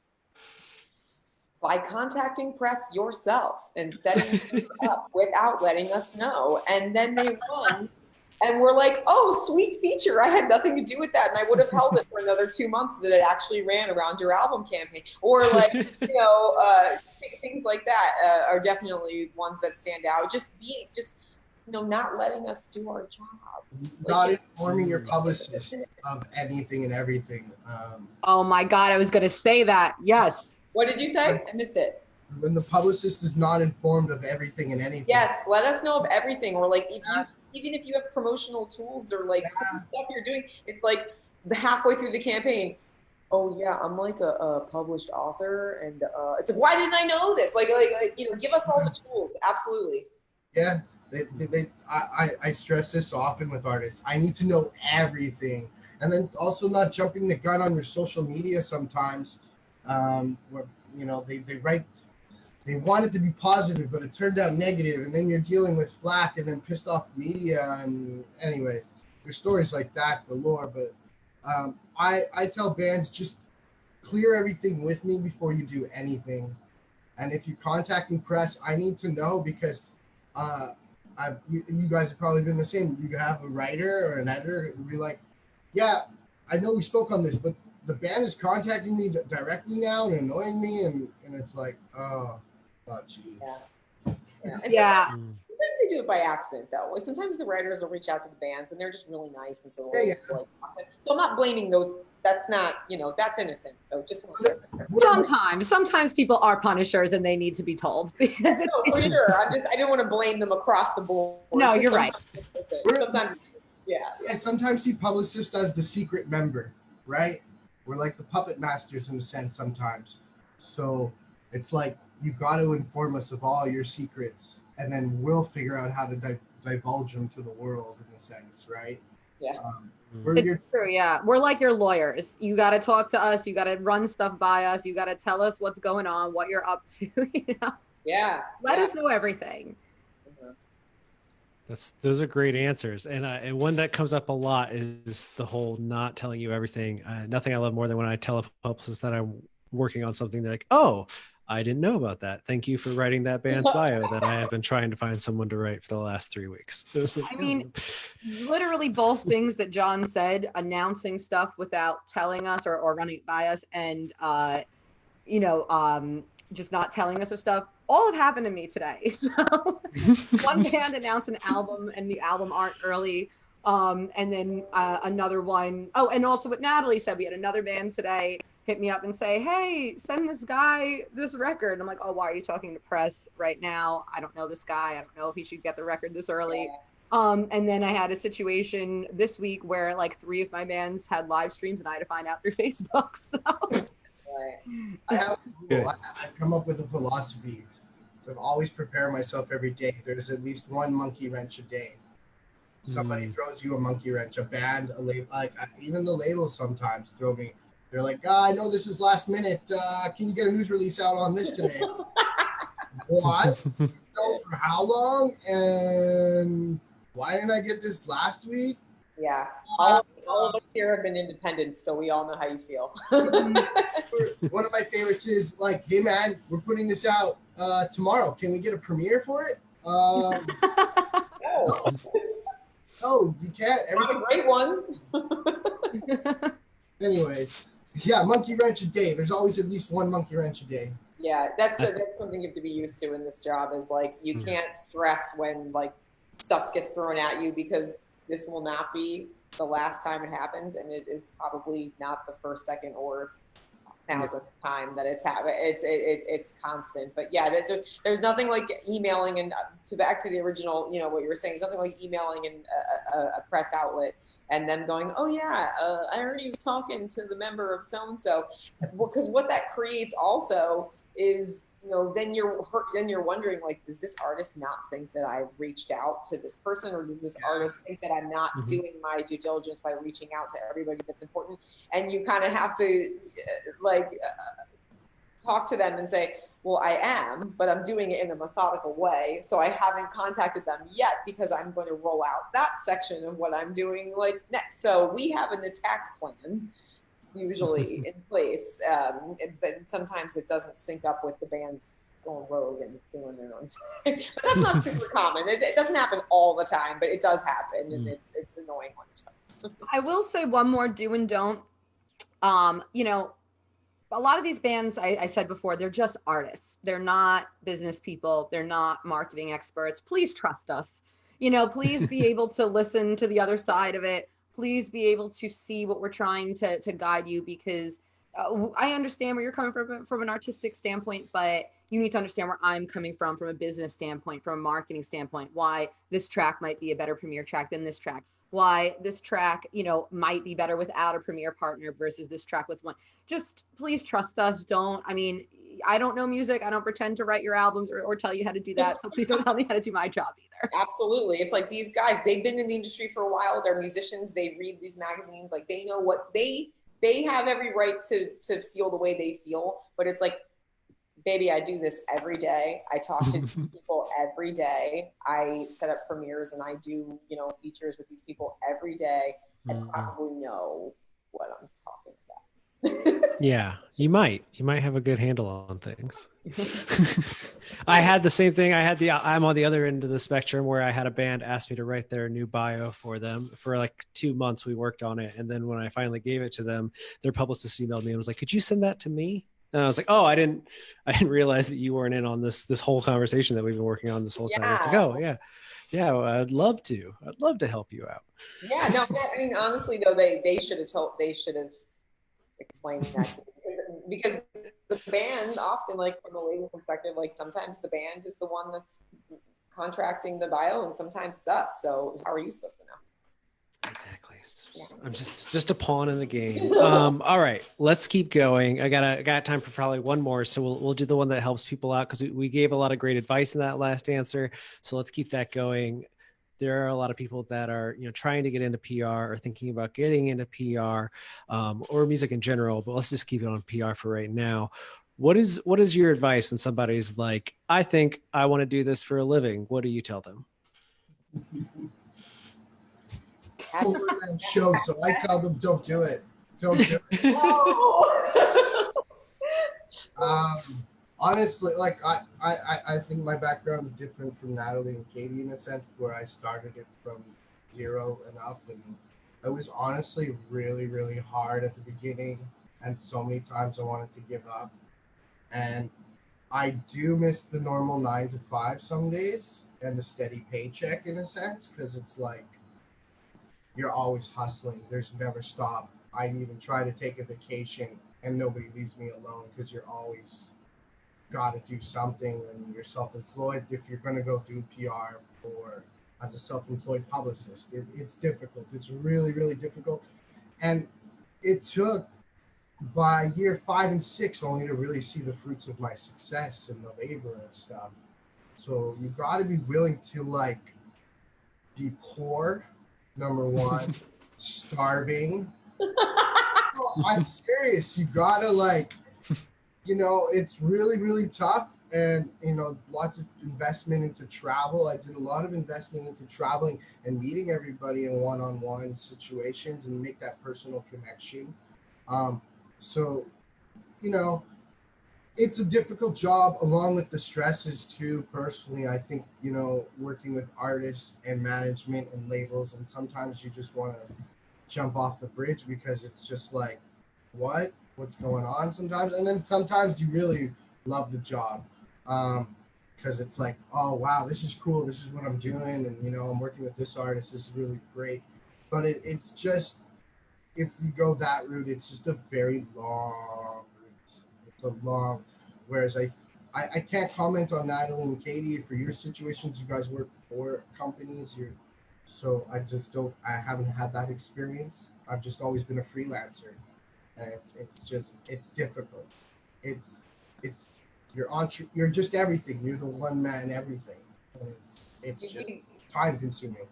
By contacting press yourself and setting things up without letting us know. And then they run and we're like, oh, sweet feature. I had nothing to do with that. And I would have held it for another 2 months that it actually ran around your album campaign. Or things like that are definitely ones that stand out. Just not letting us do our jobs. Not informing your publicist of anything and everything. Oh my God, I was going to say that. Yes. What did you say? I missed it. When the publicist is not informed of everything and anything. Yes, let us know of everything. Or even if you have promotional tools or stuff you're doing, it's like halfway through the campaign. Oh yeah, I'm like a published author, and it's like, why didn't I know this? Give us all the tools. Absolutely. Yeah, I stress this often with artists. I need to know everything, and then also not jumping the gun on your social media sometimes. Where they want it to be positive, but it turned out negative, and then you're dealing with flack and then pissed off media. And anyways, there's stories like that galore. But I tell bands, just clear everything with me before you do anything. And if you're contacting press, I need to know, because you guys have probably been the same. You have a writer or an editor who will be like, yeah, I know we spoke on this, but the band is contacting me directly now and annoying me, and it's like, oh geez. Yeah. Sometimes they do it by accident, though. Like, sometimes the writers will reach out to the bands and they're just really nice, and so so I'm not blaming those. That's not, that's innocent. So just sometimes people are punishers and they need to be told. No, for sure. I didn't want to blame them across the board. No, you're right. Sometimes, sometimes see publicists as the secret member, right? We're like the puppet masters in a sense sometimes. So it's like, you got to inform us of all your secrets, and then we'll figure out how to divulge them to the world, in a sense, right? Yeah. It's true, yeah. We're like your lawyers. You got to talk to us. You got to run stuff by us. You got to tell us what's going on, what you're up to. Yeah. Let us know everything. Those are great answers. And one that comes up a lot is the whole not telling you everything. Nothing I love more than when I tell a publicist that I'm working on something. They're like, oh, I didn't know about that. Thank you for writing that band's bio that I have been trying to find someone to write for the last 3 weeks. I mean, literally both things that Jon said, announcing stuff without telling us or running it by us, and just not telling us of stuff, all have happened to me today. So one band announced an album and the album art early. And then another one. Oh, and also what Natalie said, we had another band today hit me up and say, hey, send this guy this record. And I'm like, oh, why are you talking to press right now? I don't know this guy. I don't know if he should get the record this early. And then I had a situation this week where like 3 of my bands had live streams and I had to find out through Facebook. So. Right. I have I've come up with a philosophy to always prepare myself every day. There's at least one monkey wrench a day. Somebody throws you a monkey wrench, a band, a label, even the labels sometimes throw me. They're like, I know this is last minute. Can you get a news release out on this today? What? For how long? And why didn't I get this last week? Yeah. All of us here have been independents, so we all know how you feel. One of my favorites is like, hey man, we're putting this out tomorrow. Can we get a premiere for it? No. Oh, you can't. Everything. Not a great one. Anyways, yeah, monkey wrench a day. There's always at least one monkey wrench a day. Yeah, that's something you have to be used to in this job. Is like you can't stress when like stuff gets thrown at you, because this will not be the last time it happens, and it is probably not the first, second, or 1,000th time that it's happened. It's constant. But yeah, there's nothing like emailing, and back to the original, you know, what you were saying, there's nothing like emailing and a press outlet and them going, oh yeah, I already was talking to the member of so-and-so. Because what that creates also is, you know, then you're wondering, like, does this artist not think that I've reached out to this person, or does this artist think that I'm not doing my due diligence by reaching out to everybody that's important? And you kind of have to talk to them and say, well, I am, but I'm doing it in a methodical way. So I haven't contacted them yet because I'm going to roll out that section of what I'm doing like next. So we have an attack plan usually in place, but sometimes it doesn't sync up with the band's going rogue and doing their own thing. But that's not super common. It doesn't happen all the time, but it does happen, and it's annoying when it does. I will say one more do and don't. You know, a lot of these bands, I said before, they're just artists. They're not business people. They're not marketing experts. Please trust us. You know, please be able to listen to the other side of it. Please be able to see what we're trying to guide you, because I understand where you're coming from an artistic standpoint, but you need to understand where I'm coming from a business standpoint, from a marketing standpoint, why this track might be a better premiere track than this track, why this track, you know, might be better without a premiere partner versus this track with one. Just please trust us. I don't know music. I don't pretend to write your albums or tell you how to do that. So please don't tell me how to do my job either. Absolutely. It's like these guys, they've been in the industry for a while. They're musicians. They read these magazines. Like, they know what they have every right to feel the way they feel. But it's like, baby, I do this every day. I talk to people every day. I set up premieres and I do, you know, features with these people every day. I probably know what I'm talking about. Yeah, you might have a good handle on things. I had the same thing. I'm on the other end of the spectrum, where I had a band ask me to write their new bio for them. For like 2 months we worked on it, and then when I finally gave it to them, their publicist emailed me and was like, could you send that to me? And I was like, oh, I didn't realize that you weren't in on this whole conversation that we've been working on this whole time. It's like, oh yeah, well, I'd love to help you out. Yeah, no, I mean, honestly though, they should have explained that to me, because the band often, like, from a label perspective, like, sometimes the band is the one that's contracting the bio and sometimes it's us. So how are you supposed to know? Exactly. I'm just a pawn in the game. All right, let's keep going. I got time for probably one more, so we'll do the one that helps people out, because we gave a lot of great advice in that last answer. So let's keep that going. There are a lot of people that are, you know, trying to get into PR or thinking about getting into PR, or music in general. But let's just keep it on PR for right now. What is your advice when somebody's like, I think I want to do this for a living? What do you tell them? Show, so I tell them, don't do it. Don't do it. Honestly, like, I think my background is different from Natalie and Katy in a sense, where I started it from zero and up, and it was honestly really, really hard at the beginning, and so many times I wanted to give up. And I do miss the normal 9 to 5 some days and the steady paycheck in a sense, because it's like, you're always hustling. There's never stop. I even try to take a vacation and nobody leaves me alone, because you're always got to do something, and you're self-employed. If you're going to go do PR for as a self-employed publicist. It's difficult. It's really, really difficult. And it took by year 5 and 6 only to really see the fruits of my success and the labor and stuff. So you got to be willing to like be poor, number one, starving. No, I'm serious. You gotta like, it's really, really tough. And, lots of investment into travel. I did a lot of investment into traveling and meeting everybody in one-on-one situations and make that personal connection. So, it's a difficult job along with the stresses too. Personally, I think, working with artists and management and labels, and sometimes you just want to jump off the bridge because it's just like, what's going on sometimes. And then sometimes you really love the job because it's like, oh, wow, this is cool. This is what I'm doing. And, I'm working with this artist. This is really great. But it's just, if you go that route, it's just a very long route. It's a long, whereas I can't comment on Natalie and Katy. For your situations, you guys work for companies. So I haven't had that experience. I've just always been a freelancer. And it's difficult. It's you're just everything. You're the one man everything. And it's just time consuming.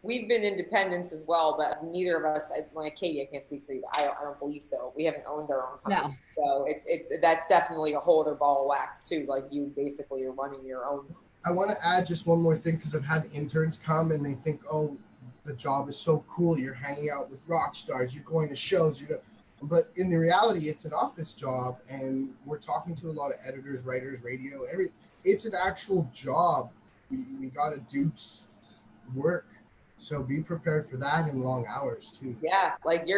We've been independents as well, but neither of us, like Katy, I can't speak for you, but I don't believe so. We haven't owned our own company. No. So that's definitely a whole other ball of wax too. Like you basically are running your own. I want to add just one more thing because I've had interns come and they think, oh, the job is so cool. You're hanging out with rock stars. You're going to shows. But in the reality, it's an office job, and we're talking to a lot of editors, writers, radio. It's an actual job. We got to do work. So be prepared for that in long hours too. Yeah, like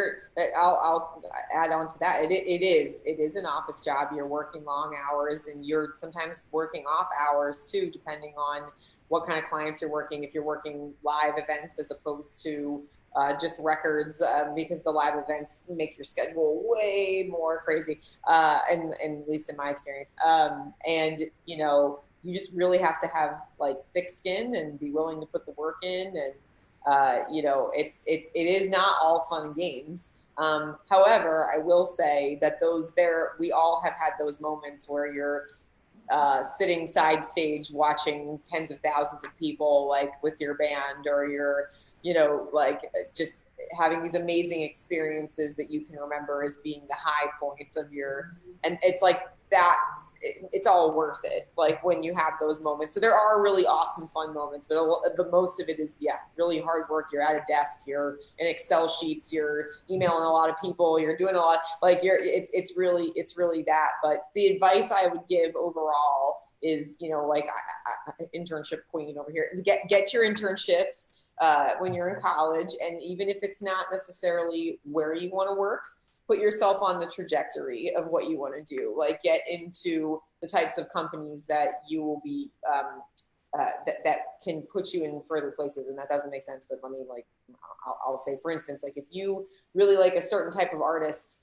I'll add on to that. It is an office job. You're working long hours, and you're sometimes working off hours too, depending on what kind of clients you're working. If you're working live events as opposed to just records, because the live events make your schedule way more crazy, and at least in my experience. And you just really have to have like thick skin and be willing to put the work in. And it is not all fun and games. However, I will say that we all have had those moments where you're sitting side stage watching tens of thousands of people like with your band, or you're, like just having these amazing experiences that you can remember as being the high points of and it's like that. It's all worth it, like when you have those moments. So there are really awesome, fun moments, but most of it is, really hard work. You're at a desk, you're in Excel sheets, you're emailing a lot of people, you're doing a lot, like it's really that. But the advice I would give overall is, internship queen over here, get your internships when you're in college. And even if it's not necessarily where you want to work, put yourself on the trajectory of what you want to do. Like get into the types of companies that you will be, that can put you in further places. And that doesn't make sense, but let me I'll say, for instance, like if you really like a certain type of artist,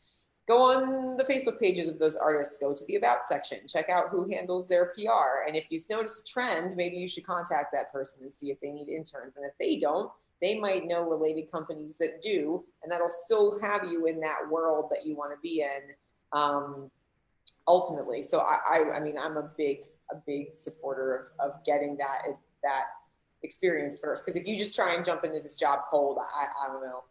go on the Facebook pages of those artists, go to the About section, check out who handles their PR. And if you notice a trend, maybe you should contact that person and see if they need interns. And if they don't, they might know related companies that do, and that'll still have you in that world that you want to be in, ultimately. So I mean, I'm a big supporter of getting that experience first. Because if you just try and jump into this job cold, I don't know.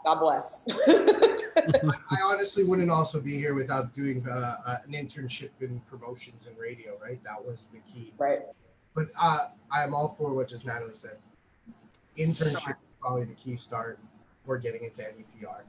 God bless. I honestly wouldn't also be here without doing an internship in promotions and radio, right? That was the key. Right. But I'm all for what just Natalie said. Internship is probably the key start for getting into any PR.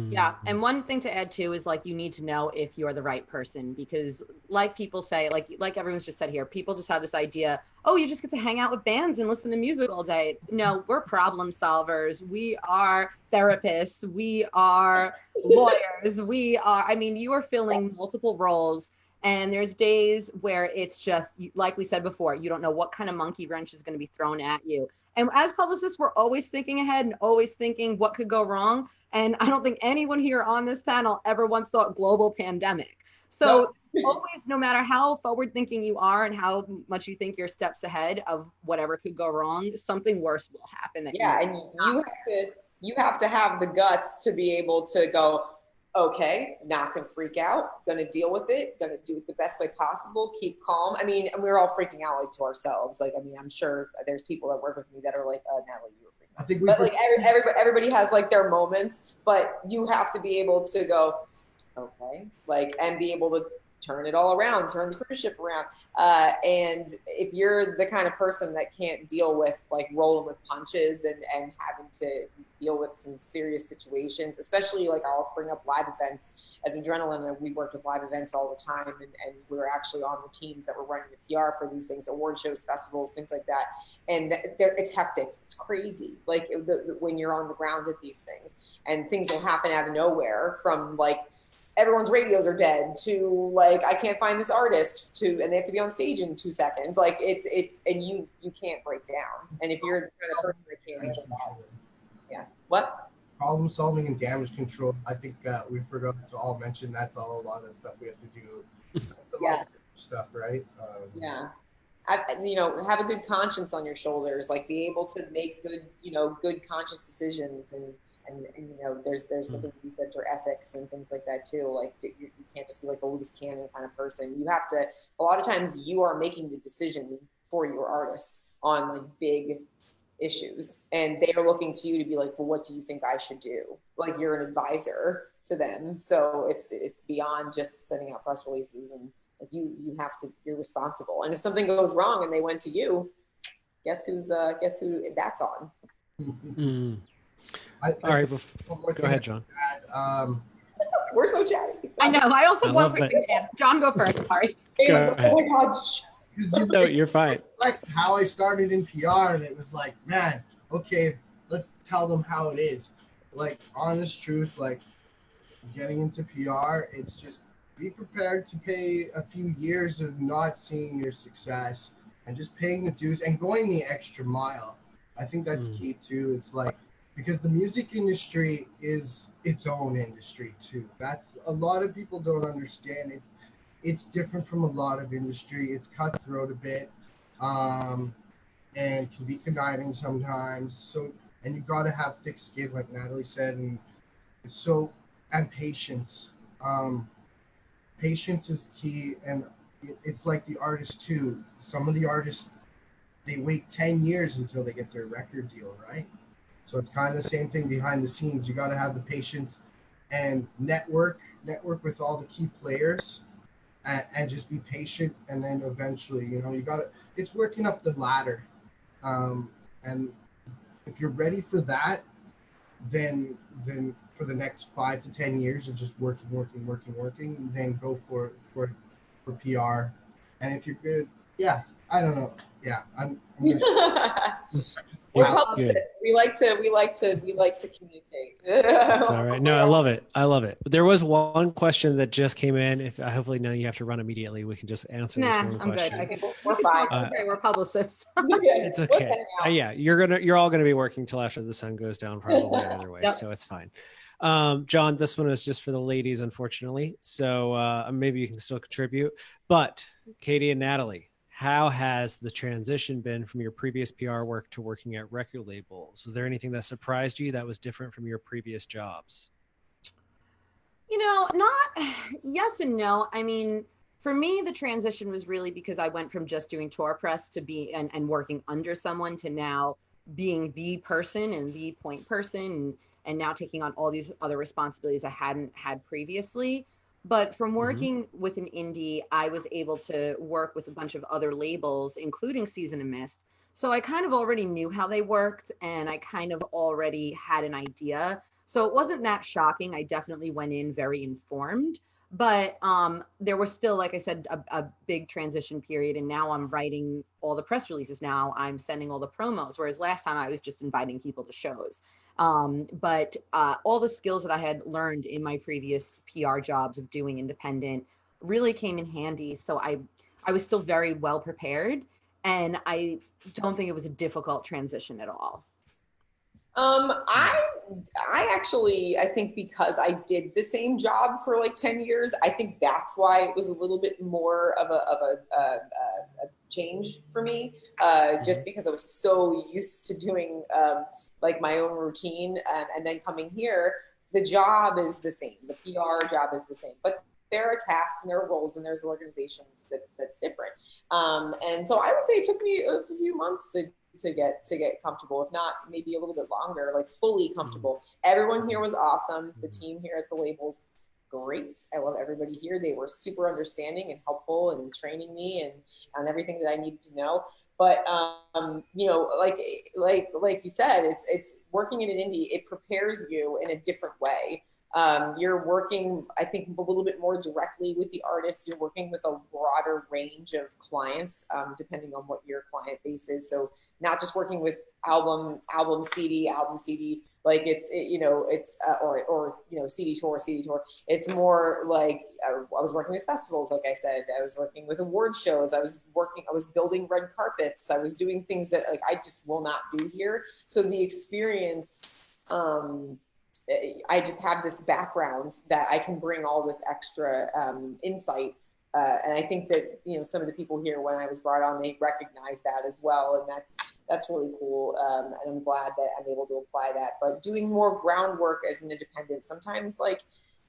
Yeah. And one thing to add too is like you need to know if you're the right person, because like people say, like everyone's just said here, people just have this idea, oh, you just get to hang out with bands and listen to music all day. No, we're problem solvers. We are therapists. We are lawyers. You are filling multiple roles. And there's days where it's just, like we said before, you don't know what kind of monkey wrench is going to be thrown at you. And as publicists, we're always thinking ahead and always thinking what could go wrong. And I don't think anyone here on this panel ever once thought global pandemic. So always, no matter how forward thinking you are and how much you think you're steps ahead of whatever could go wrong, something worse will happen. That Yeah, and you have to have the guts to be able to go, okay, not gonna freak out, gonna deal with it, gonna do it the best way possible, keep calm. I mean, and we're all freaking out like to ourselves. Like, I mean, I'm sure there's people that work with me that are like, Natalie, you were freaking out. I think but like everybody has like their moments, but you have to be able to go, okay, like, and be able to turn it all around, turn the cruise ship around. And if you're the kind of person that can't deal with like rolling with punches and having to deal with some serious situations, especially like I'll bring up live events at Adrenaline, and we worked with live events all the time, and we were actually on the teams that were running the PR for these things, award shows, festivals, things like that. And it's hectic, it's crazy. Like when you're on the ground at these things, and things will happen out of nowhere, from like everyone's radios are dead to like I can't find this artist to, and they have to be on stage in 2 seconds. Like it's and you can't break down. And if you're the kind of person that can't handle that, yeah. What? Problem solving and damage control. I think we forgot to all mention that's all a lot of stuff we have to do. Yeah. Stuff, right? Yeah. Have a good conscience on your shoulders. Like, be able to make good, good conscious decisions, and there's something to be said for ethics and things like that too. Like, you can't just be like a loose cannon kind of person. You have to. A lot of times, you are making the decision for your artist on like big issues, and they are looking to you to be like, well, what do you think I should do? Like, you're an advisor to them, so it's beyond just sending out press releases, and like you have to, you're responsible. And if something goes wrong and they went to you, guess who that's on. Mm. All right, go ahead, John. We're so chatty. I know. I also have one quick thing. John, go first. Sorry. Go ahead. Oh my God. No, you're fine. Like how I started in PR, and it was like, man, okay, let's tell them how it is. Like, honest truth, like getting into PR, it's just be prepared to pay a few years of not seeing your success and just paying the dues and going the extra mile. I think that's key too. It's like, because the music industry is its own industry too. That's a lot of people don't understand. It's different from a lot of industry. It's cutthroat a bit, and can be conniving sometimes. So, and you got to have thick skin, like Natalie said, and patience. Patience is key, and it's like the artist too. Some of the artists, they wait 10 years until they get their record deal, right? So it's kind of the same thing behind the scenes. You got to have the patience and network with all the key players. And just be patient, and then eventually, you got to. It's working up the ladder, and if you're ready for that, then for the next 5 to 10 years of just working, then go for PR, and if you're good, yeah, I don't know, yeah, I'm We're publicists. We like to communicate. It's all right. No, I love it. There was one question that just came in. If hopefully now you have to run immediately, we can just answer this one I'm question. good. We're fine. We're publicists. It's okay. Yeah, you're all gonna be working till after the sun goes down, probably either way. Yep. So it's fine. John, this one is just for the ladies, unfortunately. So maybe you can still contribute. But Katy and Natalie, how has the transition been from your previous PR work to working at record labels? Was there anything that surprised you that was different from your previous jobs? Not yes and no. I mean, for me, the transition was really because I went from just doing tour press to be and working under someone to now being the person and the point person, and now taking on all these other responsibilities I hadn't had previously. But from working with an indie, I was able to work with a bunch of other labels, including Season and Mist. So I kind of already knew how they worked, and I kind of already had an idea. So it wasn't that shocking. I definitely went in very informed, but there was still, like I said, a big transition period. And now I'm writing all the press releases. Now I'm sending all the promos, whereas last time I was just inviting people to shows. But all the skills that I had learned in my previous PR jobs of doing independent really came in handy. So I was still very well prepared, and I don't think it was a difficult transition at all. I actually, I think because I did the same job for like 10 years, I think that's why it was a little bit more of a change for me, just because I was so used to doing like my own routine, and then coming here, the job is the same. The PR job is the same, but there are tasks and there are roles and there's organizations that's different. And so I would say it took me a few months to get comfortable, if not maybe a little bit longer, like fully comfortable. Everyone here was awesome. The team here at the label's great. I love everybody here. They were super understanding and helpful and training me and on everything that I needed to know. But you know, like you said, it's working in an indie. It prepares you in a different way. You're working, I think, a little bit more directly with the artists. You're working with a broader range of clients, depending on what your client base is. So not just working with album, CD, like you know, it's or you know, CD tour. It's more like I was working with festivals, like I said. I was working with award shows. I was building red carpets. I was doing things that like I just will not do here. So the experience, I just have this background that I can bring all this extra insight. And I think that, you know, some of the people here, when I was brought on, they recognize that as well. And that's really cool. And I'm glad that I'm able to apply that. But doing more groundwork as an independent, sometimes like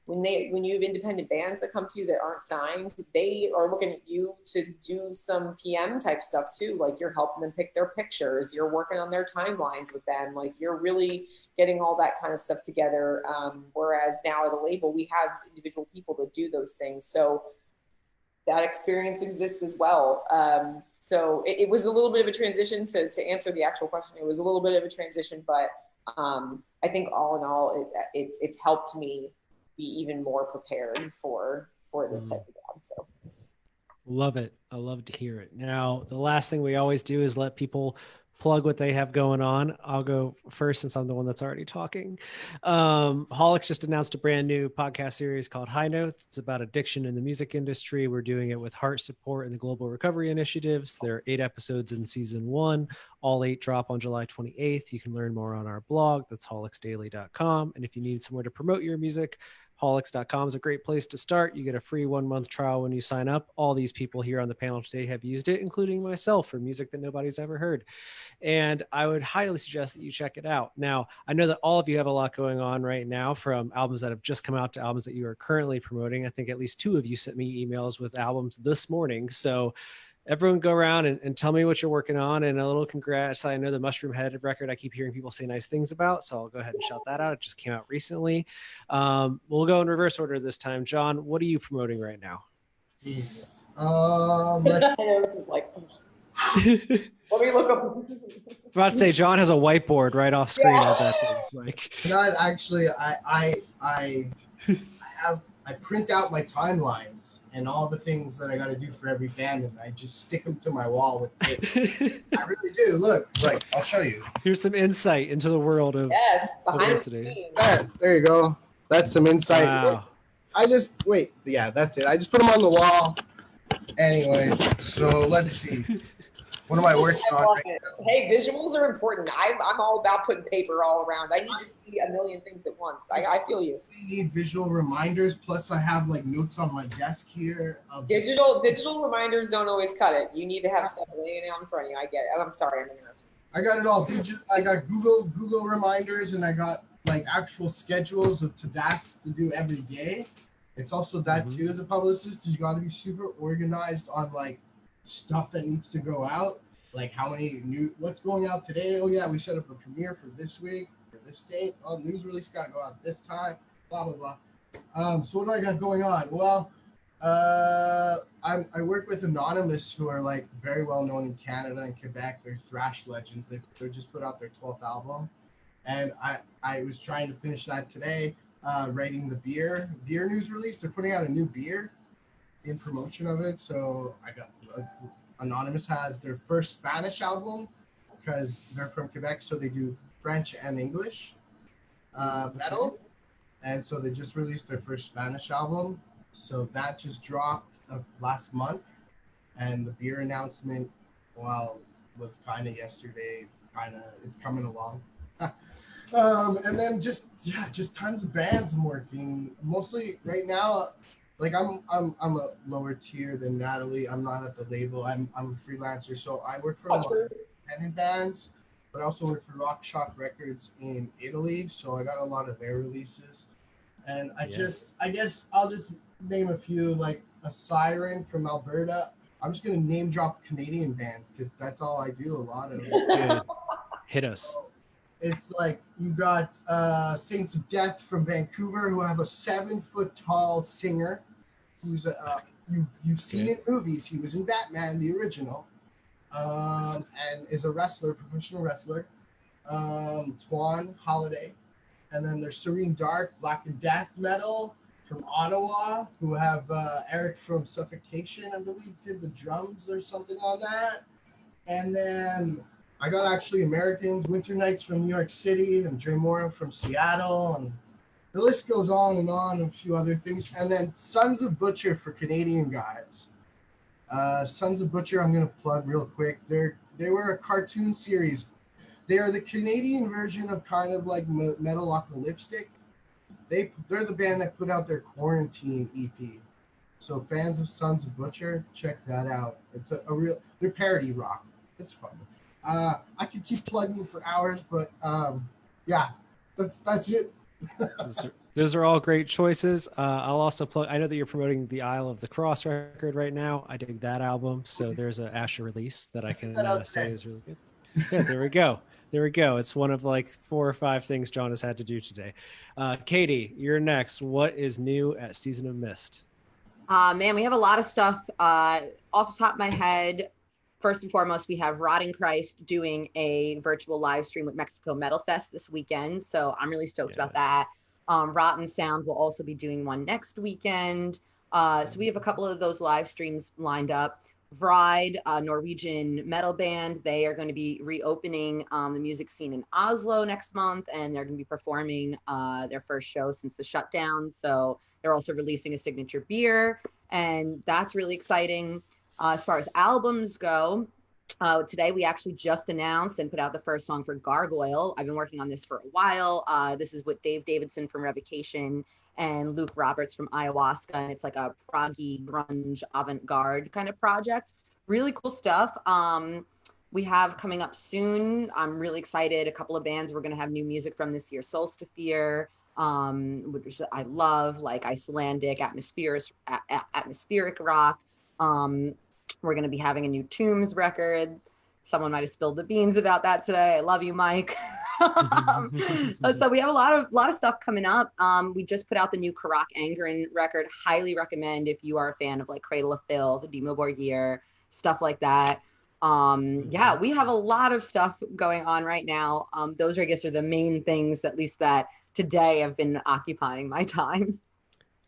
when you have independent bands that come to you that aren't signed, they are looking at you to do some PM type stuff too. Like you're helping them pick their pictures, you're working on their timelines with them. Like you're really getting all that kind of stuff together. Whereas now at a label, we have individual people that do those things. So that experience exists as well. So it was a little bit of a transition to answer the actual question. It was a little bit of a transition, but I think all in all, it's helped me be even more prepared for this type of job. So love it. I love to hear it. Now, the last thing we always do is let people plug what they have going on. I'll go first since I'm the one that's already talking. Haulix just announced a brand new podcast series called High Notes. It's about addiction in the music industry. We're doing it with Heart Support and the Global Recovery Initiatives. There are 8 episodes in season 1. All 8 drop on July 28th. You can learn more on our blog. That's haulixdaily.com. And if you need somewhere to promote your music, Haulix.com is a great place to start. You get a free 1-month trial when you sign up. All these people here on the panel today have used it, including myself, for music that nobody's ever heard. And I would highly suggest that you check it out. Now, I know that all of you have a lot going on right now, from albums that have just come out to albums that you are currently promoting. I think at least 2 of you sent me emails with albums this morning. So everyone go around and tell me what you're working on, and a little congrats. I know the Mushroom Head record, I keep hearing people say nice things about, so I'll go ahead and shout that out. It just came out recently. We'll go in reverse order this time. John, what are you promoting right now? Jesus. I know this is like, let me look up. I'm about to say, John has a whiteboard right off screen. Yeah. I bet it's like. Not actually. I print out my timelines and all the things that I got to do for every band, and I just stick them to my wall with tape. I really do. Look, like, I'll show you. Here's some insight into the world of publicity. There you go. That's some insight. Wow. Yeah, that's it. I just put them on the wall. Anyways, so let's see. What am I working on right now? Hey, visuals are important. I'm all about putting paper all around. I need to see a million things at once. I feel you. We need visual reminders. Plus, I have like notes on my desk here. Digital reminders don't always cut it. You need to have stuff laying out in front of you. I get it. I'm sorry, I'm interrupting. I got it all. I got Google reminders, and I got like actual schedules of tasks to do every day. It's also that too, as a publicist, you got to be super organized on like stuff that needs to go out, like what's going out today. Oh yeah, we set up a premiere for this week, for this date. Oh, news release got to go out this time, blah blah blah. So what do I got going on? Well, I work with Anonymous, who are like very well known in Canada and Quebec. They're thrash legends. They just put out their 12th album, and I was trying to finish that today, writing the beer news release. They're putting out a new beer in promotion of it, so I got Anonymous has their first Spanish album, because they're from Quebec, so they do French and English metal, and so they just released their first Spanish album. So that just dropped last month, and the beer announcement, well, was kind of yesterday. It's coming along. And then just tons of bands I'm working. Mostly right now, like I'm a lower tier than Natalie. I'm not at the label. I'm a freelancer, so I work for a lot of independent bands, but I also work for Rock Shock Records in Italy. So I got a lot of their releases. And I guess I'll just name a few, like a Siren from Alberta. I'm just gonna name drop Canadian bands because that's all I do. A lot of. Good. Hit us. It's like you got Saints of Death from Vancouver, who have a 7-foot tall singer, who's you've seen in movies. He was in Batman, the original, and is a wrestler, professional wrestler. Twan Holiday, and then there's Serene Dark, Black and Death metal from Ottawa, who have Eric from Suffocation, I believe, did the drums or something on that, and then. I got actually Americans, Winter Nights from New York City, and Dre Mora from Seattle, and the list goes on, and a few other things. And then Sons of Butcher for Canadian guys. Sons of Butcher, I'm going to plug real quick. They were a cartoon series. They are the Canadian version of kind of like Metalocalyptic. They're the band that put out their Quarantine EP. So fans of Sons of Butcher, check that out. It's a real, they're parody rock. It's fun. I could keep plugging for hours, but yeah, that's it. Those are all great choices. I'll also plug. I know that you're promoting the Isle of the Cross record right now. I dig that album. So there's an Asher release that I can say is really good. Yeah, there we go. There we go. It's one of like 4 or 5 things Jon has had to do today. Katy, you're next. What is new at Season of Mist? Man, we have a lot of stuff. Off the top of my head, first and foremost, we have Rotting Christ doing a virtual live stream with Mexico Metal Fest this weekend. So I'm really stoked about that. Rotten Sound will also be doing one next weekend. So we have a couple of those live streams lined up. Vride, a Norwegian metal band, they are going to be reopening the music scene in Oslo next month, and they're going to be performing their first show since the shutdown. So they're also releasing a signature beer, and that's really exciting. As far as albums go, today we actually just announced and put out the first song for Gargoyle. I've been working on this for a while. This is with Dave Davidson from Revocation and Luke Roberts from Ayahuasca, and it's like a proggy grunge avant-garde kind of project. Really cool stuff. We have coming up soon, I'm really excited, a couple of bands we're going to have new music from this year. Solstafir, which I love, like Icelandic atmospheric rock. We're going to be having a new Tombs record. Someone might have spilled the beans about that today. I love you, Mike. So we have a lot of stuff coming up. We just put out the new Karak Angerin record. Highly recommend if you are a fan of like Cradle of Filth, Demo Borgir, stuff like that. Yeah, we have a lot of stuff going on right now. Those, I guess, are the main things, at least that today have been occupying my time.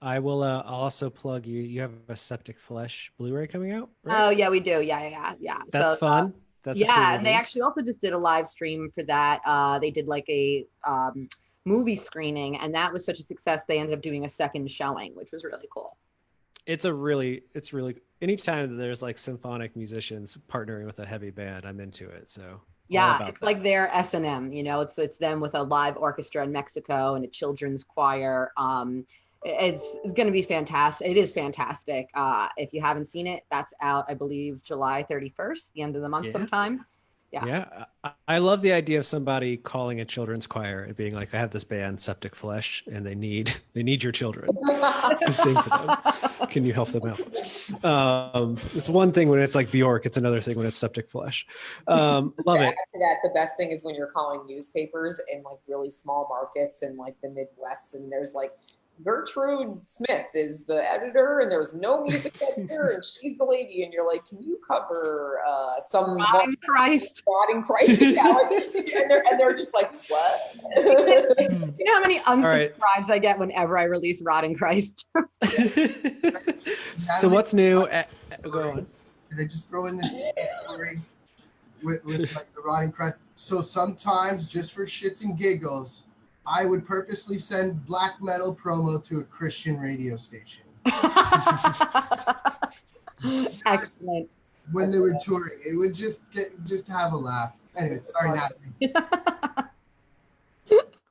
I will I'll also plug you. You have a Septic Flesh Blu-ray coming out, right? Oh yeah, we do. Yeah. That's so fun. That's yeah, cool and they actually also just did a live stream for that. They did like a movie screening, and that was such a success. They ended up doing a second showing, which was really cool. It's really anytime there's like symphonic musicians partnering with a heavy band, I'm into it. So yeah, it's like their S&M. You know, it's them with a live orchestra in Mexico and a children's choir. It's going to be fantastic. It is fantastic. If you haven't seen it, that's out, I believe, July 31st, the end of the month sometime. Yeah. I love the idea of somebody calling a children's choir and being like, I have this band, Septic Flesh, and they need your children to sing for them. Can you help them out? It's one thing when it's like Bjork. It's another thing when it's Septic Flesh. Love it. After that, the best thing is when you're calling newspapers in like really small markets in like the Midwest, and there's like, Gertrude Smith is the editor, and there's no music editor, and she's the lady, and you're like, can you cover some Rotting Christ? Yeah, like, and they're just like, what? You know how many unsubscribes I get whenever I release Rotting Christ? So what's new? Go on. Did I just throw in this story with like the Rotting Christ? So sometimes, just for shits and giggles, I would purposely send black metal promo to a Christian radio station. Excellent. When they were touring, it would just have a laugh. Anyway, sorry, Natalie.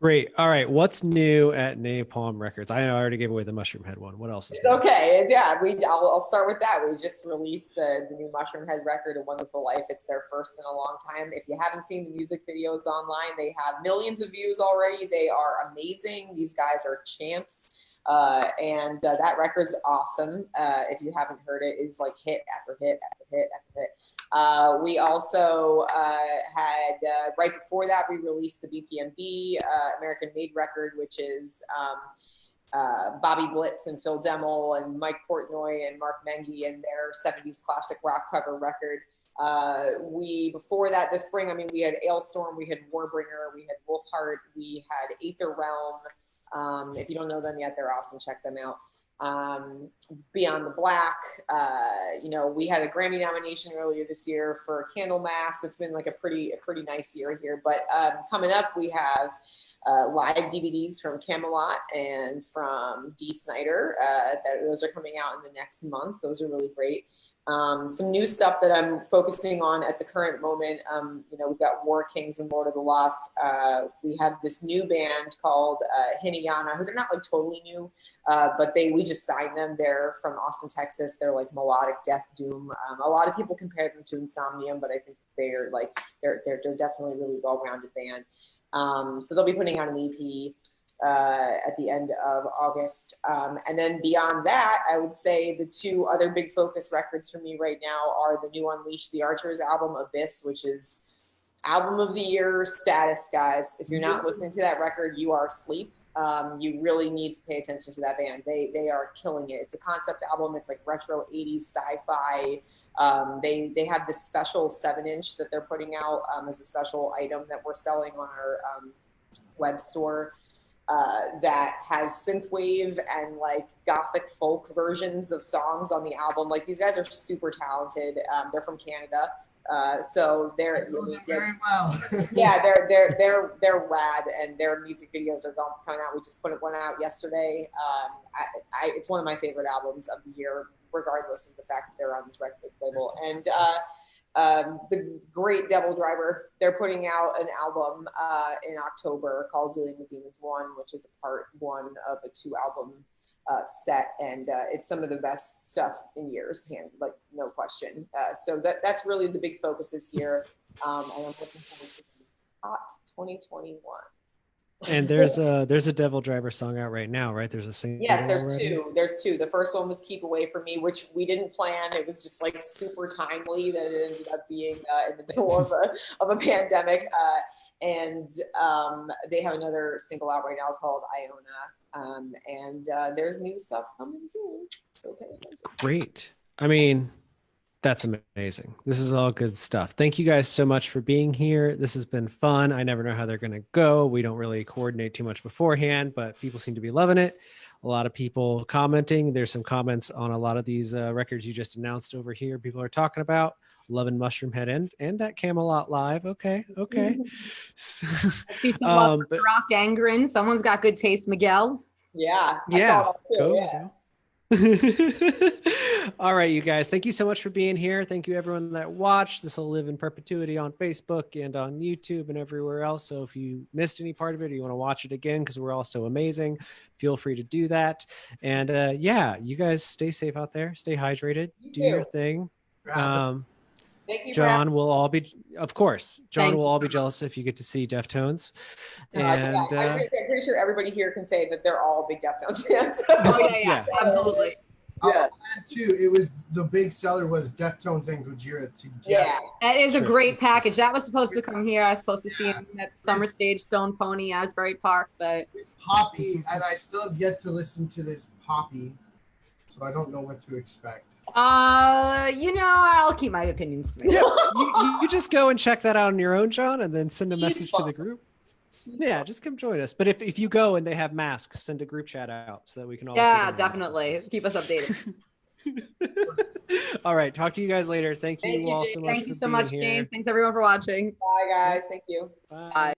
Great. All right. What's new at Napalm Records? I already gave away the Mushroom Head one. What else is It's new? okay. Yeah, I'll start with that. We just released the new Mushroom Head record, A Wonderful Life. It's their first in a long time. If you haven't seen the music videos online, they have millions of views already. They are amazing. These guys are champs. And that record's awesome. If you haven't heard it, it's like hit after hit after hit after hit. We also had, right before that, we released the BPMD American Made record, which is Bobby Blitz and Phil Demmel and Mike Portnoy and Mark Mengy and their 70s classic rock cover record. Before that, this spring, I mean, we had Ailstorm, we had Warbringer, we had Wolfheart, we had Aether Realm. If you don't know them yet, they're awesome. Check them out. Beyond the Black, we had a Grammy nomination earlier this year for Candlemass. It's been like a pretty nice year here. But coming up, we have live DVDs from Camelot and from Dee Snider. Those are coming out in the next month. Those are really great. Some new stuff that I'm focusing on at the current moment. We've got War Kings and Lord of the Lost. We have this new band called Hinayana, who they're not like totally new, but we just signed them. They're from Austin, Texas. They're like melodic death doom. A lot of people compare them to Insomnium, but I think they're definitely a really well-rounded band. So they'll be putting out an EP at the end of August. And then beyond that, I would say the two other big focus records for me right now are the new Unleash the Archers album, Abyss, which is album of the year status, guys. If you're not listening to that record, you are asleep. You really need to pay attention to that band. They are killing it. It's a concept album. It's like retro 80s sci-fi. They have this special 7-inch that they're putting out as a special item that we're selling on our web store. That has synthwave and like gothic folk versions of songs on the album. Like these guys are super talented. They're from Canada, so they're very well. Yeah, they're rad, and their music videos are coming out. We just put one out yesterday. It's one of my favorite albums of the year, regardless of the fact that they're on this record label. And the great Devil Driver, they're putting out an album in October called Dealing with Demons 1, which is a part 1 of a 2-album set, and it's some of the best stuff in years, like no question. So that's really the big focus this year, and I'm looking forward to hot 2021. And there's a Devil Driver song out right now, right? There's a single. Yes, there's already? two. There's two. The first one was Keep Away From Me, which we didn't plan. It was just like super timely that it ended up being in the middle of a pandemic. And they have another single out right now called Iona. And there's new stuff coming soon. So pay attention. Great. I mean, that's amazing. This is all good stuff. Thank you guys so much for being here. This has been fun. I never know how they're going to go. We don't really coordinate too much beforehand, but people seem to be loving it. A lot of people commenting. There's some comments on a lot of these records you just announced over here. People are talking about loving Mushroom Head and at Camelot Live. Okay. See some love for Rock Angren. Someone's got good taste, Miguel. Yeah. I saw that too. Cool. Yeah. All right, you guys, thank you so much for being here. Thank you everyone that watched. This will live in perpetuity on Facebook and on YouTube and everywhere else. So if you missed any part of it or you want to watch it again because we're all so amazing, feel free to do that. And you guys stay safe out there, stay hydrated, do your thing. Thank you, John will all be, of course, John will all be jealous if you get to see Deftones. And I'm pretty sure everybody here can say that they're all big Deftones fans. Yeah, absolutely. Yeah. Too, it was the big seller was Deftones and Gojira together. Yeah, that is a great package. That was supposed to come here. I was supposed to see him at Summer Stage, Stone Pony, Asbury Park, but Poppy, and I still have yet to listen to this Poppy, so I don't know what to expect. I'll keep my opinions to myself. Yeah, you just go and check that out on your own, John, and then send a message to the group. Yeah, just come join us. But if you go and they have masks, send a group chat out so that we can all. Yeah, definitely. Keep us updated. All right. Talk to you guys later. Thank you all so much. Thank you so much, James. Thanks everyone for watching. Bye, guys. Thank you. Bye.